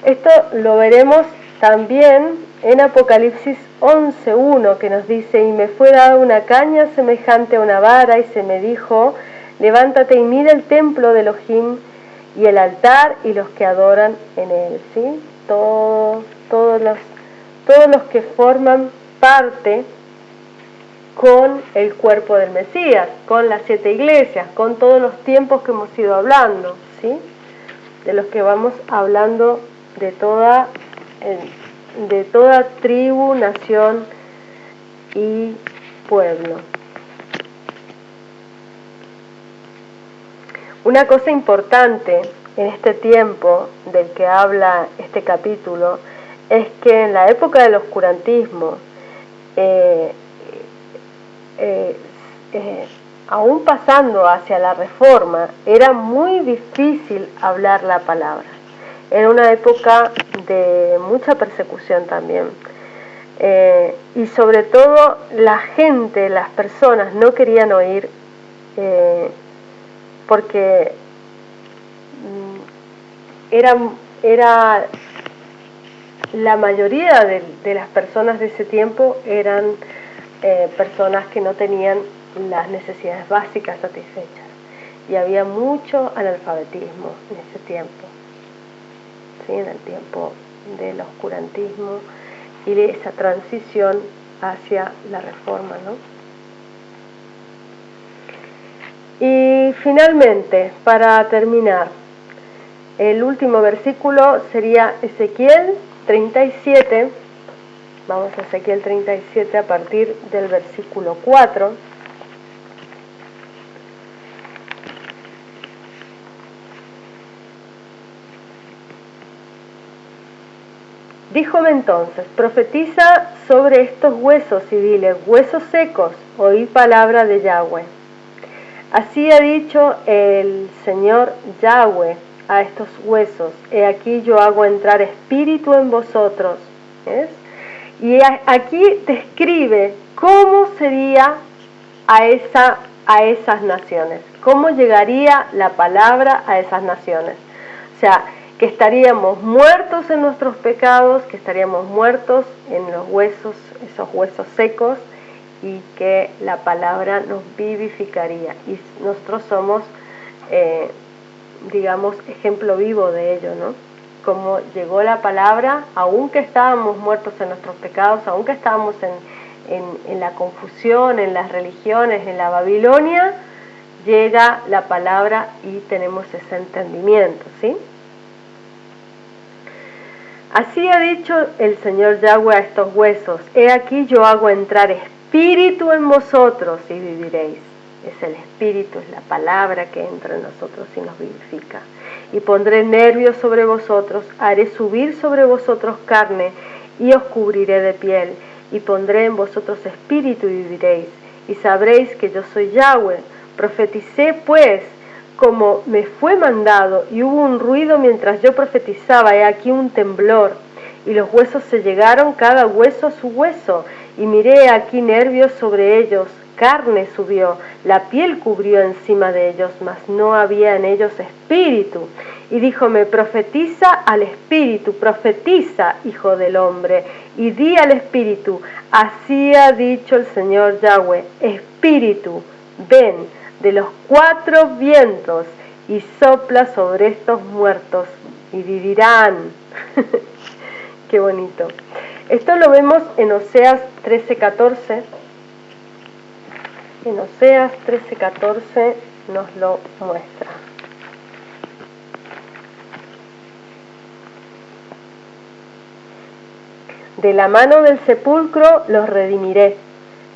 Esto lo veremos también en Apocalipsis 11:1, que nos dice: y me fue dada una caña semejante a una vara, y se me dijo: levántate y mira el templo de Elohim, y el altar, y los que adoran en él, ¿sí? Todos los que forman parte con el cuerpo del Mesías, con las 7 iglesias, con todos los tiempos que hemos ido hablando, ¿sí? De los que vamos hablando de toda tribu, nación y pueblo. Una cosa importante en este tiempo del que habla este capítulo es que en la época del oscurantismo, aún pasando hacia la reforma, era muy difícil hablar la palabra. Era una época de mucha persecución también. Y sobre todo la gente, las personas no querían oír, porque era la mayoría de las personas de ese tiempo eran personas que no tenían las necesidades básicas satisfechas, y había mucho analfabetismo en ese tiempo, ¿sí? En el tiempo del oscurantismo y de esa transición hacia la reforma, ¿no? Y finalmente, para terminar, el último versículo sería Ezequiel 37. Vamos a Ezequiel 37 a partir del versículo 4. Díjome entonces: profetiza sobre estos huesos y dile: huesos secos, oíd palabra de Yahweh. Así ha dicho el Señor Yahweh a estos huesos: he aquí yo hago entrar espíritu en vosotros. ¿Ves? Y aquí describe cómo sería a esas naciones, cómo llegaría la palabra a esas naciones. O sea, que estaríamos muertos en nuestros pecados, que estaríamos muertos en los huesos, esos huesos secos, y que la palabra nos vivificaría. Y nosotros somos, digamos, ejemplo vivo de ello, ¿no? Como llegó la palabra, aunque estábamos muertos en nuestros pecados, aunque estábamos en la confusión, en las religiones, en la Babilonia, llega la palabra y tenemos ese entendimiento, ¿sí? Así ha dicho el Señor Yahweh a estos huesos: he aquí yo hago entrar espíritu en vosotros y viviréis. Es el espíritu, es la palabra que entra en nosotros y nos vivifica. Y pondré nervios sobre vosotros, haré subir sobre vosotros carne y os cubriré de piel. Y pondré en vosotros espíritu y viviréis. Y sabréis que yo soy Yahweh. Profeticé pues como me fue mandado, y hubo un ruido mientras yo profetizaba, he aquí un temblor, y los huesos se llegaron, cada hueso a su hueso, y miré aquí nervios sobre ellos, carne subió, la piel cubrió encima de ellos, mas no había en ellos espíritu. Y díjome: profetiza al espíritu, profetiza, hijo del hombre, y di al espíritu: así ha dicho el Señor Yahweh, espíritu, ven de los 4 vientos y sopla sobre estos muertos y vivirán. Qué bonito. Esto lo vemos en Oseas 13:14. En Oseas 13:14 nos lo muestra. De la mano del sepulcro los redimiré,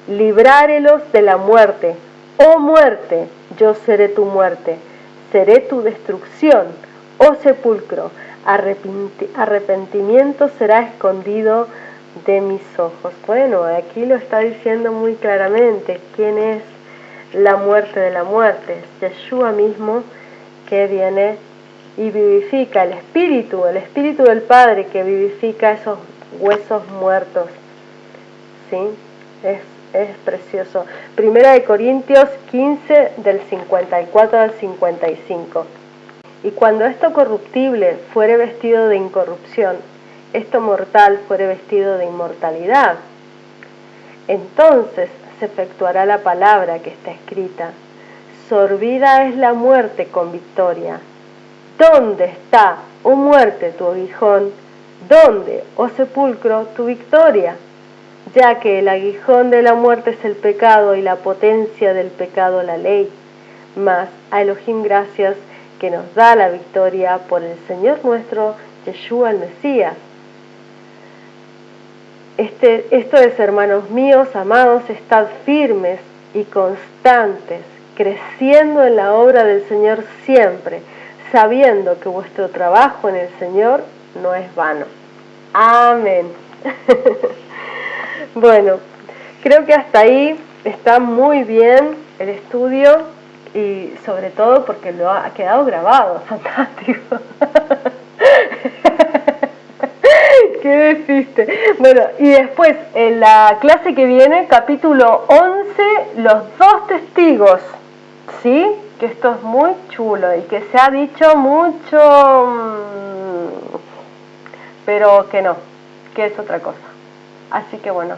librárelos de la muerte. Oh muerte, yo seré tu muerte, seré tu destrucción. Oh sepulcro, arrepentimiento será escondido de mis ojos. Bueno, aquí lo está diciendo muy claramente quién es la muerte de la muerte. Es Yeshua mismo, que viene y vivifica, el espíritu del Padre que vivifica esos huesos muertos, ¿sí? Es precioso. Primera de Corintios 15, del 54 al 55. Y cuando esto corruptible fuere vestido de incorrupción, esto mortal fuere vestido de inmortalidad, entonces se efectuará la palabra que está escrita: sorbida es la muerte con victoria. ¿Dónde está, oh muerte, tu aguijón? ¿Dónde, oh sepulcro, tu victoria? Ya que el aguijón de la muerte es el pecado y la potencia del pecado la ley. Mas a Elohim gracias, que nos da la victoria por el Señor nuestro, Yeshua el Mesías. Esto es, hermanos míos, amados, estad firmes y constantes, creciendo en la obra del Señor siempre, sabiendo que vuestro trabajo en el Señor no es vano. Amén. Bueno, creo que hasta ahí está muy bien el estudio y sobre todo porque lo ha quedado grabado, fantástico. ¿Qué deciste? Bueno, y después en la clase que viene, capítulo 11, los dos testigos, ¿sí? Que esto es muy chulo y que se ha dicho mucho, pero que no, que es otra cosa. Así que bueno,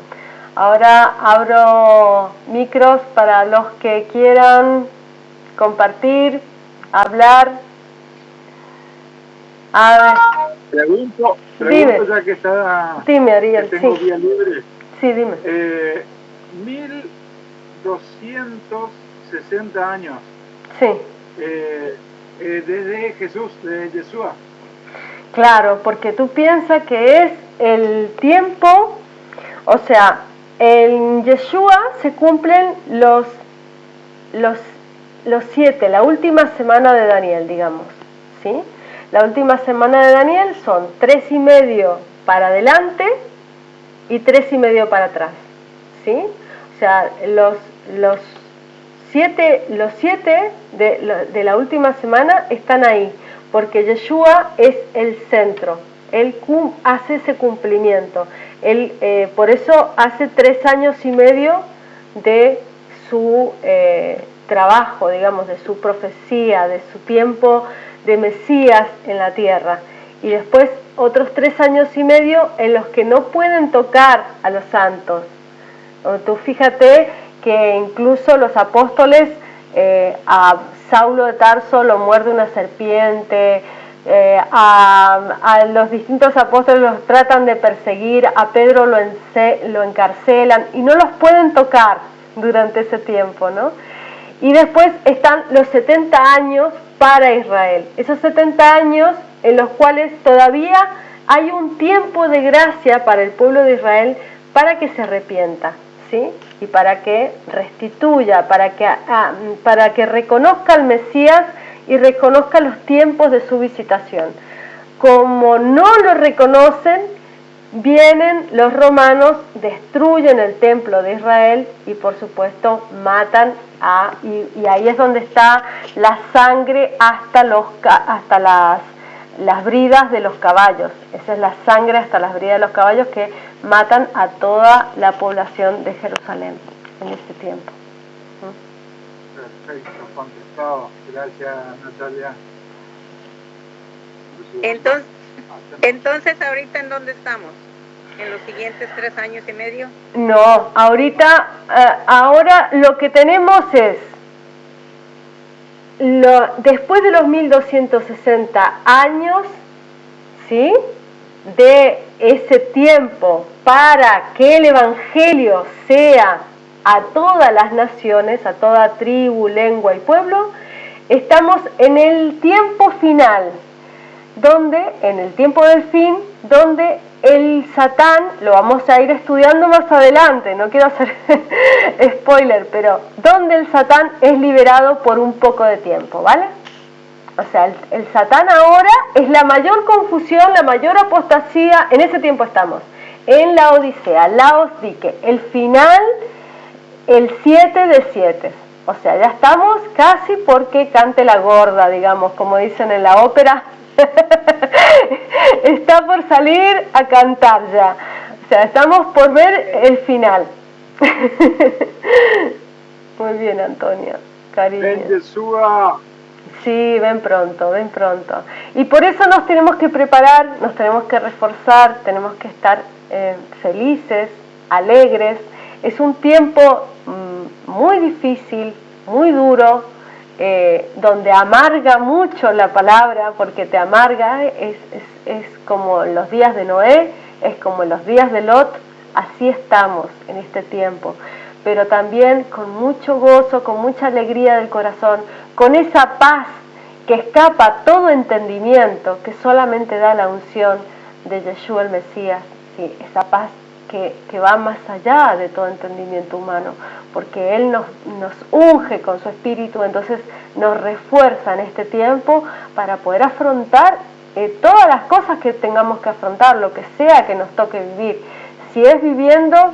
ahora abro micros para los que quieran compartir, hablar. Pregunto Dime. ya que está. Dime, Ariel, que tengo sí. vía libre. Sí, dime. 1260 años. Sí. Desde Jesús, de Yeshua. Claro, porque tú piensas que es el tiempo, o sea, en Yeshua se cumplen los 7, la última semana de Daniel, digamos, ¿sí? La última semana de Daniel son 3,5 para adelante y 3,5 para atrás, ¿sí? O sea, los 7 de la última semana están ahí, porque Yeshua es el centro, Él hace ese cumplimiento, Él por eso hace 3 años y medio de su trabajo, digamos, de su profecía, de su tiempo de Mesías en la tierra, y después otros 3 años y medio en los que no pueden tocar a los santos. Tú fíjate que incluso los apóstoles, a Saulo de Tarso lo muerde una serpiente, a los distintos apóstoles los tratan de perseguir, a Pedro lo encarcelan y no los pueden tocar durante ese tiempo, ¿no? Y después están los 70 años para Israel, esos 70 años en los cuales todavía hay un tiempo de gracia para el pueblo de Israel para que se arrepienta, ¿sí? Y para que restituya, para que reconozca al Mesías y reconozca los tiempos de su visitación. Como no lo reconocen, vienen los romanos, destruyen el templo de Israel y por supuesto matan y ahí es donde está la sangre hasta las bridas de los caballos. Esa es la sangre hasta las bridas de los caballos que matan a toda la población de Jerusalén en este tiempo. Perfecto, contestado. Gracias, Natalia. Entonces, ¿ahorita en dónde estamos? ¿En los siguientes 3 años y medio? No, ahora lo que tenemos es, después de los 1260 años, ¿sí?, de ese tiempo para que el Evangelio sea a todas las naciones, a toda tribu, lengua y pueblo, estamos en el tiempo final, en el tiempo del fin, donde el Satán, lo vamos a ir estudiando más adelante, no quiero hacer spoiler, pero donde el Satán es liberado por un poco de tiempo, ¿vale? O sea, el Satán ahora es la mayor confusión, la mayor apostasía, en ese tiempo estamos, en la Odisea, Laos Dique, el final, el 7 de 7. O sea, ya estamos casi porque cante la gorda, digamos, como dicen en la ópera. Está por salir a cantar ya. O sea, estamos por ver el final. Muy bien, Antonia, cariño. Ben Yeshua. Sí, ven pronto, ven pronto. Y por eso nos tenemos que preparar, nos tenemos que reforzar, tenemos que estar felices, alegres. Es un tiempo muy difícil, muy duro, donde amarga mucho la palabra, porque te amarga, es como los días de Noé, es como los días de Lot, así estamos en este tiempo. Pero también con mucho gozo, con mucha alegría del corazón, con esa paz que escapa todo entendimiento, que solamente da la unción de Yeshua el Mesías, ¿sí? Esa paz que va más allá de todo entendimiento humano, porque Él nos unge con su Espíritu, entonces nos refuerza en este tiempo para poder afrontar todas las cosas que tengamos que afrontar, lo que sea que nos toque vivir, si es viviendo,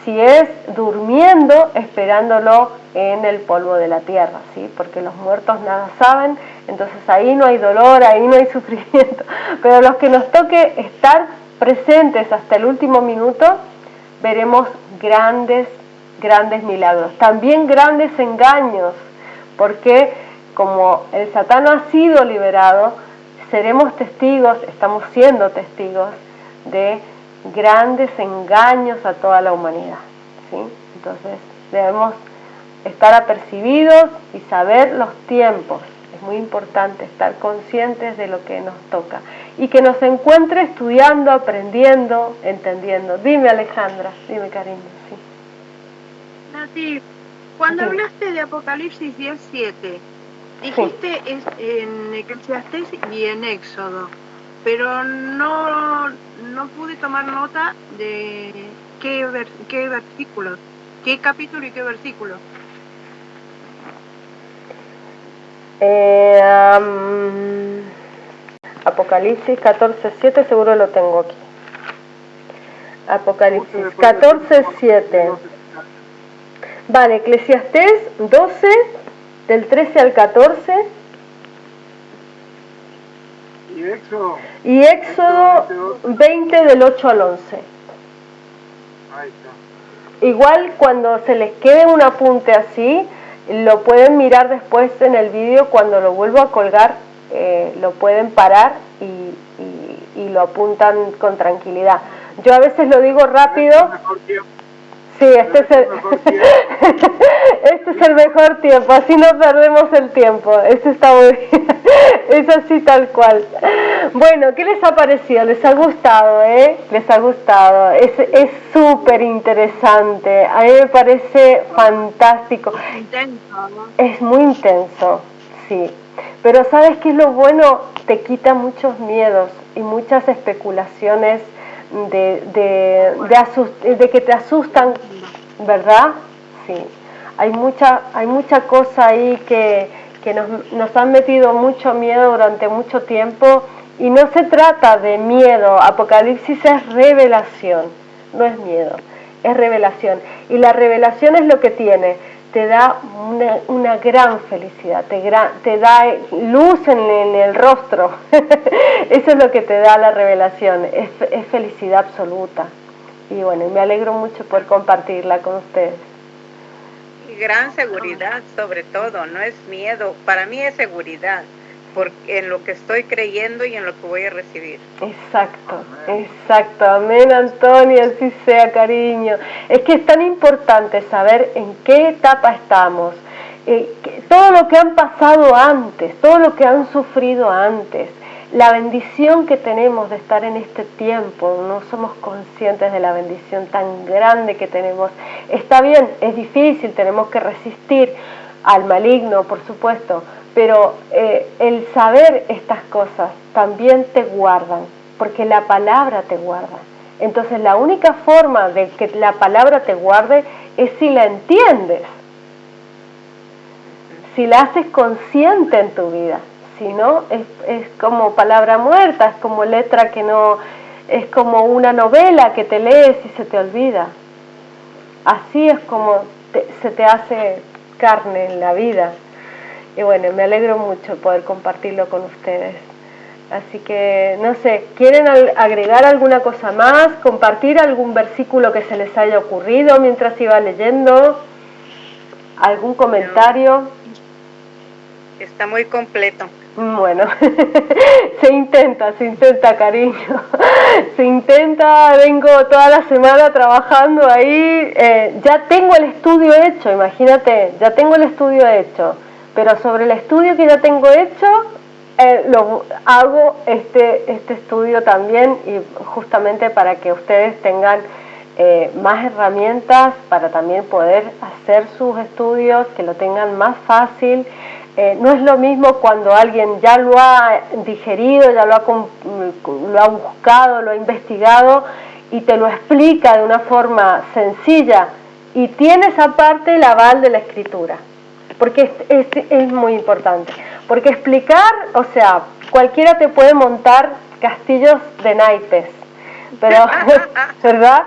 si es durmiendo, esperándolo en el polvo de la tierra, ¿sí? Porque los muertos nada saben, entonces ahí no hay dolor, ahí no hay sufrimiento, pero los que nos toque estar presentes hasta el último minuto, veremos grandes milagros, también grandes engaños, porque como el Satán ha sido liberado, seremos testigos, estamos siendo testigos de grandes engaños a toda la humanidad, ¿sí? Entonces debemos estar apercibidos y saber los tiempos. Es muy importante estar conscientes de lo que nos toca y que nos encuentre estudiando, aprendiendo, entendiendo. Dime, Alejandra, dime, cariño. Sí. Nati, cuando Sí. hablaste de Apocalipsis 10:7, dijiste en Eclesiastés y en Éxodo, pero no pude tomar nota de qué versículos, qué capítulo y qué versículo. Apocalipsis 14:7, seguro lo tengo aquí. Apocalipsis 14:7. Vale, Eclesiastés 12, del 13 al 14. Y Éxodo 20, del 8 al 11. Ahí está. Igual cuando se les quede un apunte así, lo pueden mirar después en el vídeo, cuando lo vuelvo a colgar, lo pueden parar y lo apuntan con tranquilidad. Yo a veces lo digo rápido. Sí, este es el mejor tiempo, así no perdemos el tiempo. Eso está muy bien. Es así tal cual. Bueno, ¿qué les ha parecido? ¿Les ha gustado, ¿Les ha gustado? Es súper interesante. A mí me parece fantástico. Intenso, ¿no? Es muy intenso, sí. Pero ¿sabes qué es lo bueno? Te quita muchos miedos y muchas especulaciones de que te asustan, ¿verdad? Sí. Hay mucha cosa ahí que nos han metido mucho miedo durante mucho tiempo, y no se trata de miedo. Apocalipsis es revelación, no es miedo, es revelación. Y la revelación es lo que te da una gran felicidad, te da luz en el rostro. Eso es lo que te da la revelación, es felicidad absoluta. Y bueno, me alegro mucho por compartirla con ustedes. Y gran seguridad, sobre todo, no es miedo, para mí es seguridad, porque en lo que estoy creyendo y en lo que voy a recibir. Exacto, amén, Antonia, así sea, cariño. Es que es tan importante saber en qué etapa estamos, todo lo que han pasado antes, todo lo que han sufrido antes, la bendición que tenemos de estar en este tiempo. No somos conscientes de la bendición tan grande que tenemos. Está bien, es difícil, tenemos que resistir al maligno, por supuesto, pero el saber estas cosas también te guardan, porque la palabra te guarda. Entonces la única forma de que la palabra te guarde es si la entiendes, si la haces consciente en tu vida. Si no, es como palabra muerta, es como letra que no, es como una novela que te lees y se te olvida. Así es como se te hace carne en la vida. Y bueno, me alegro mucho poder compartirlo con ustedes. Así que, no sé, ¿quieren agregar alguna cosa más? ¿Compartir algún versículo que se les haya ocurrido mientras iba leyendo? ¿Algún comentario? Está muy completo. Bueno, se intenta, cariño. Se intenta, vengo toda la semana trabajando ahí. Ya tengo el estudio hecho, imagínate, ya tengo el estudio hecho. Pero sobre el estudio que ya tengo hecho, lo hago este estudio también, y justamente para que ustedes tengan más herramientas para también poder hacer sus estudios, que lo tengan más fácil. No es lo mismo cuando alguien ya lo ha digerido, ya lo ha buscado, lo ha investigado y te lo explica de una forma sencilla y tienes aparte el aval de la escritura, porque es muy importante. Porque explicar, o sea, cualquiera te puede montar castillos de naipes, pero, ¿verdad?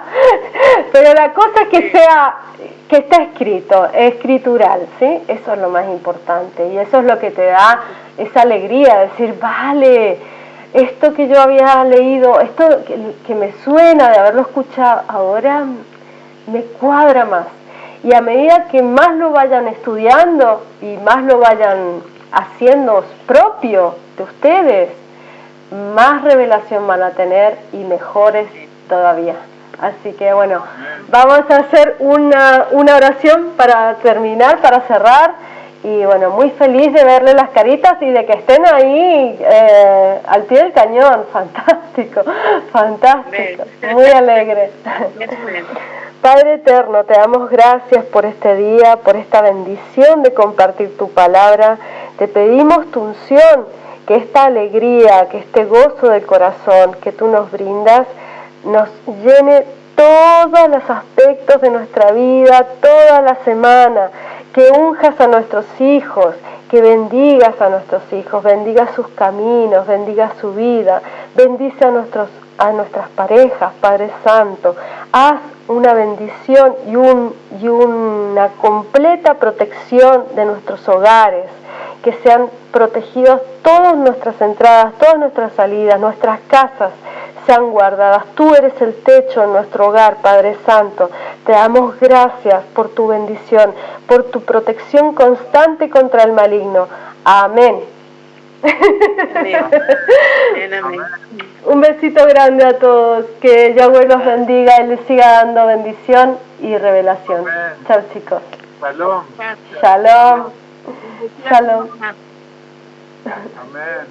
Pero la cosa es que está escrito, escritural, ¿sí? Eso es lo más importante y eso es lo que te da esa alegría, decir, vale, esto que yo había leído, esto que me suena de haberlo escuchado, ahora me cuadra más. Y a medida que más lo vayan estudiando y más lo vayan haciendo propio de ustedes, más revelación van a tener y mejores todavía. Así que bueno, vamos a hacer una oración para terminar, para cerrar. Y bueno, muy feliz de verle las caritas y de que estén ahí al pie del cañón. Fantástico, fantástico, muy alegre. Padre eterno, te damos gracias por este día, por esta bendición de compartir tu palabra. Te pedimos tu unción, que esta alegría, que este gozo del corazón que tú nos brindas, nos llene todos los aspectos de nuestra vida, toda la semana, que unjas a nuestros hijos, que bendigas a nuestros hijos, bendiga sus caminos, bendiga su vida, bendice a nuestras parejas, Padre Santo. Haz una bendición y una completa protección de nuestros hogares, que sean protegidos todas nuestras entradas, todas nuestras salidas, nuestras casas sean guardadas. Tú eres el techo en nuestro hogar, Padre Santo. Te damos gracias por tu bendición, por tu protección constante contra el maligno. Amén. Amén. Un besito grande a todos, que Yahweh los bendiga y les siga dando bendición y revelación. Chao, chicos. Shalom. Shalom. Shalom. Amén.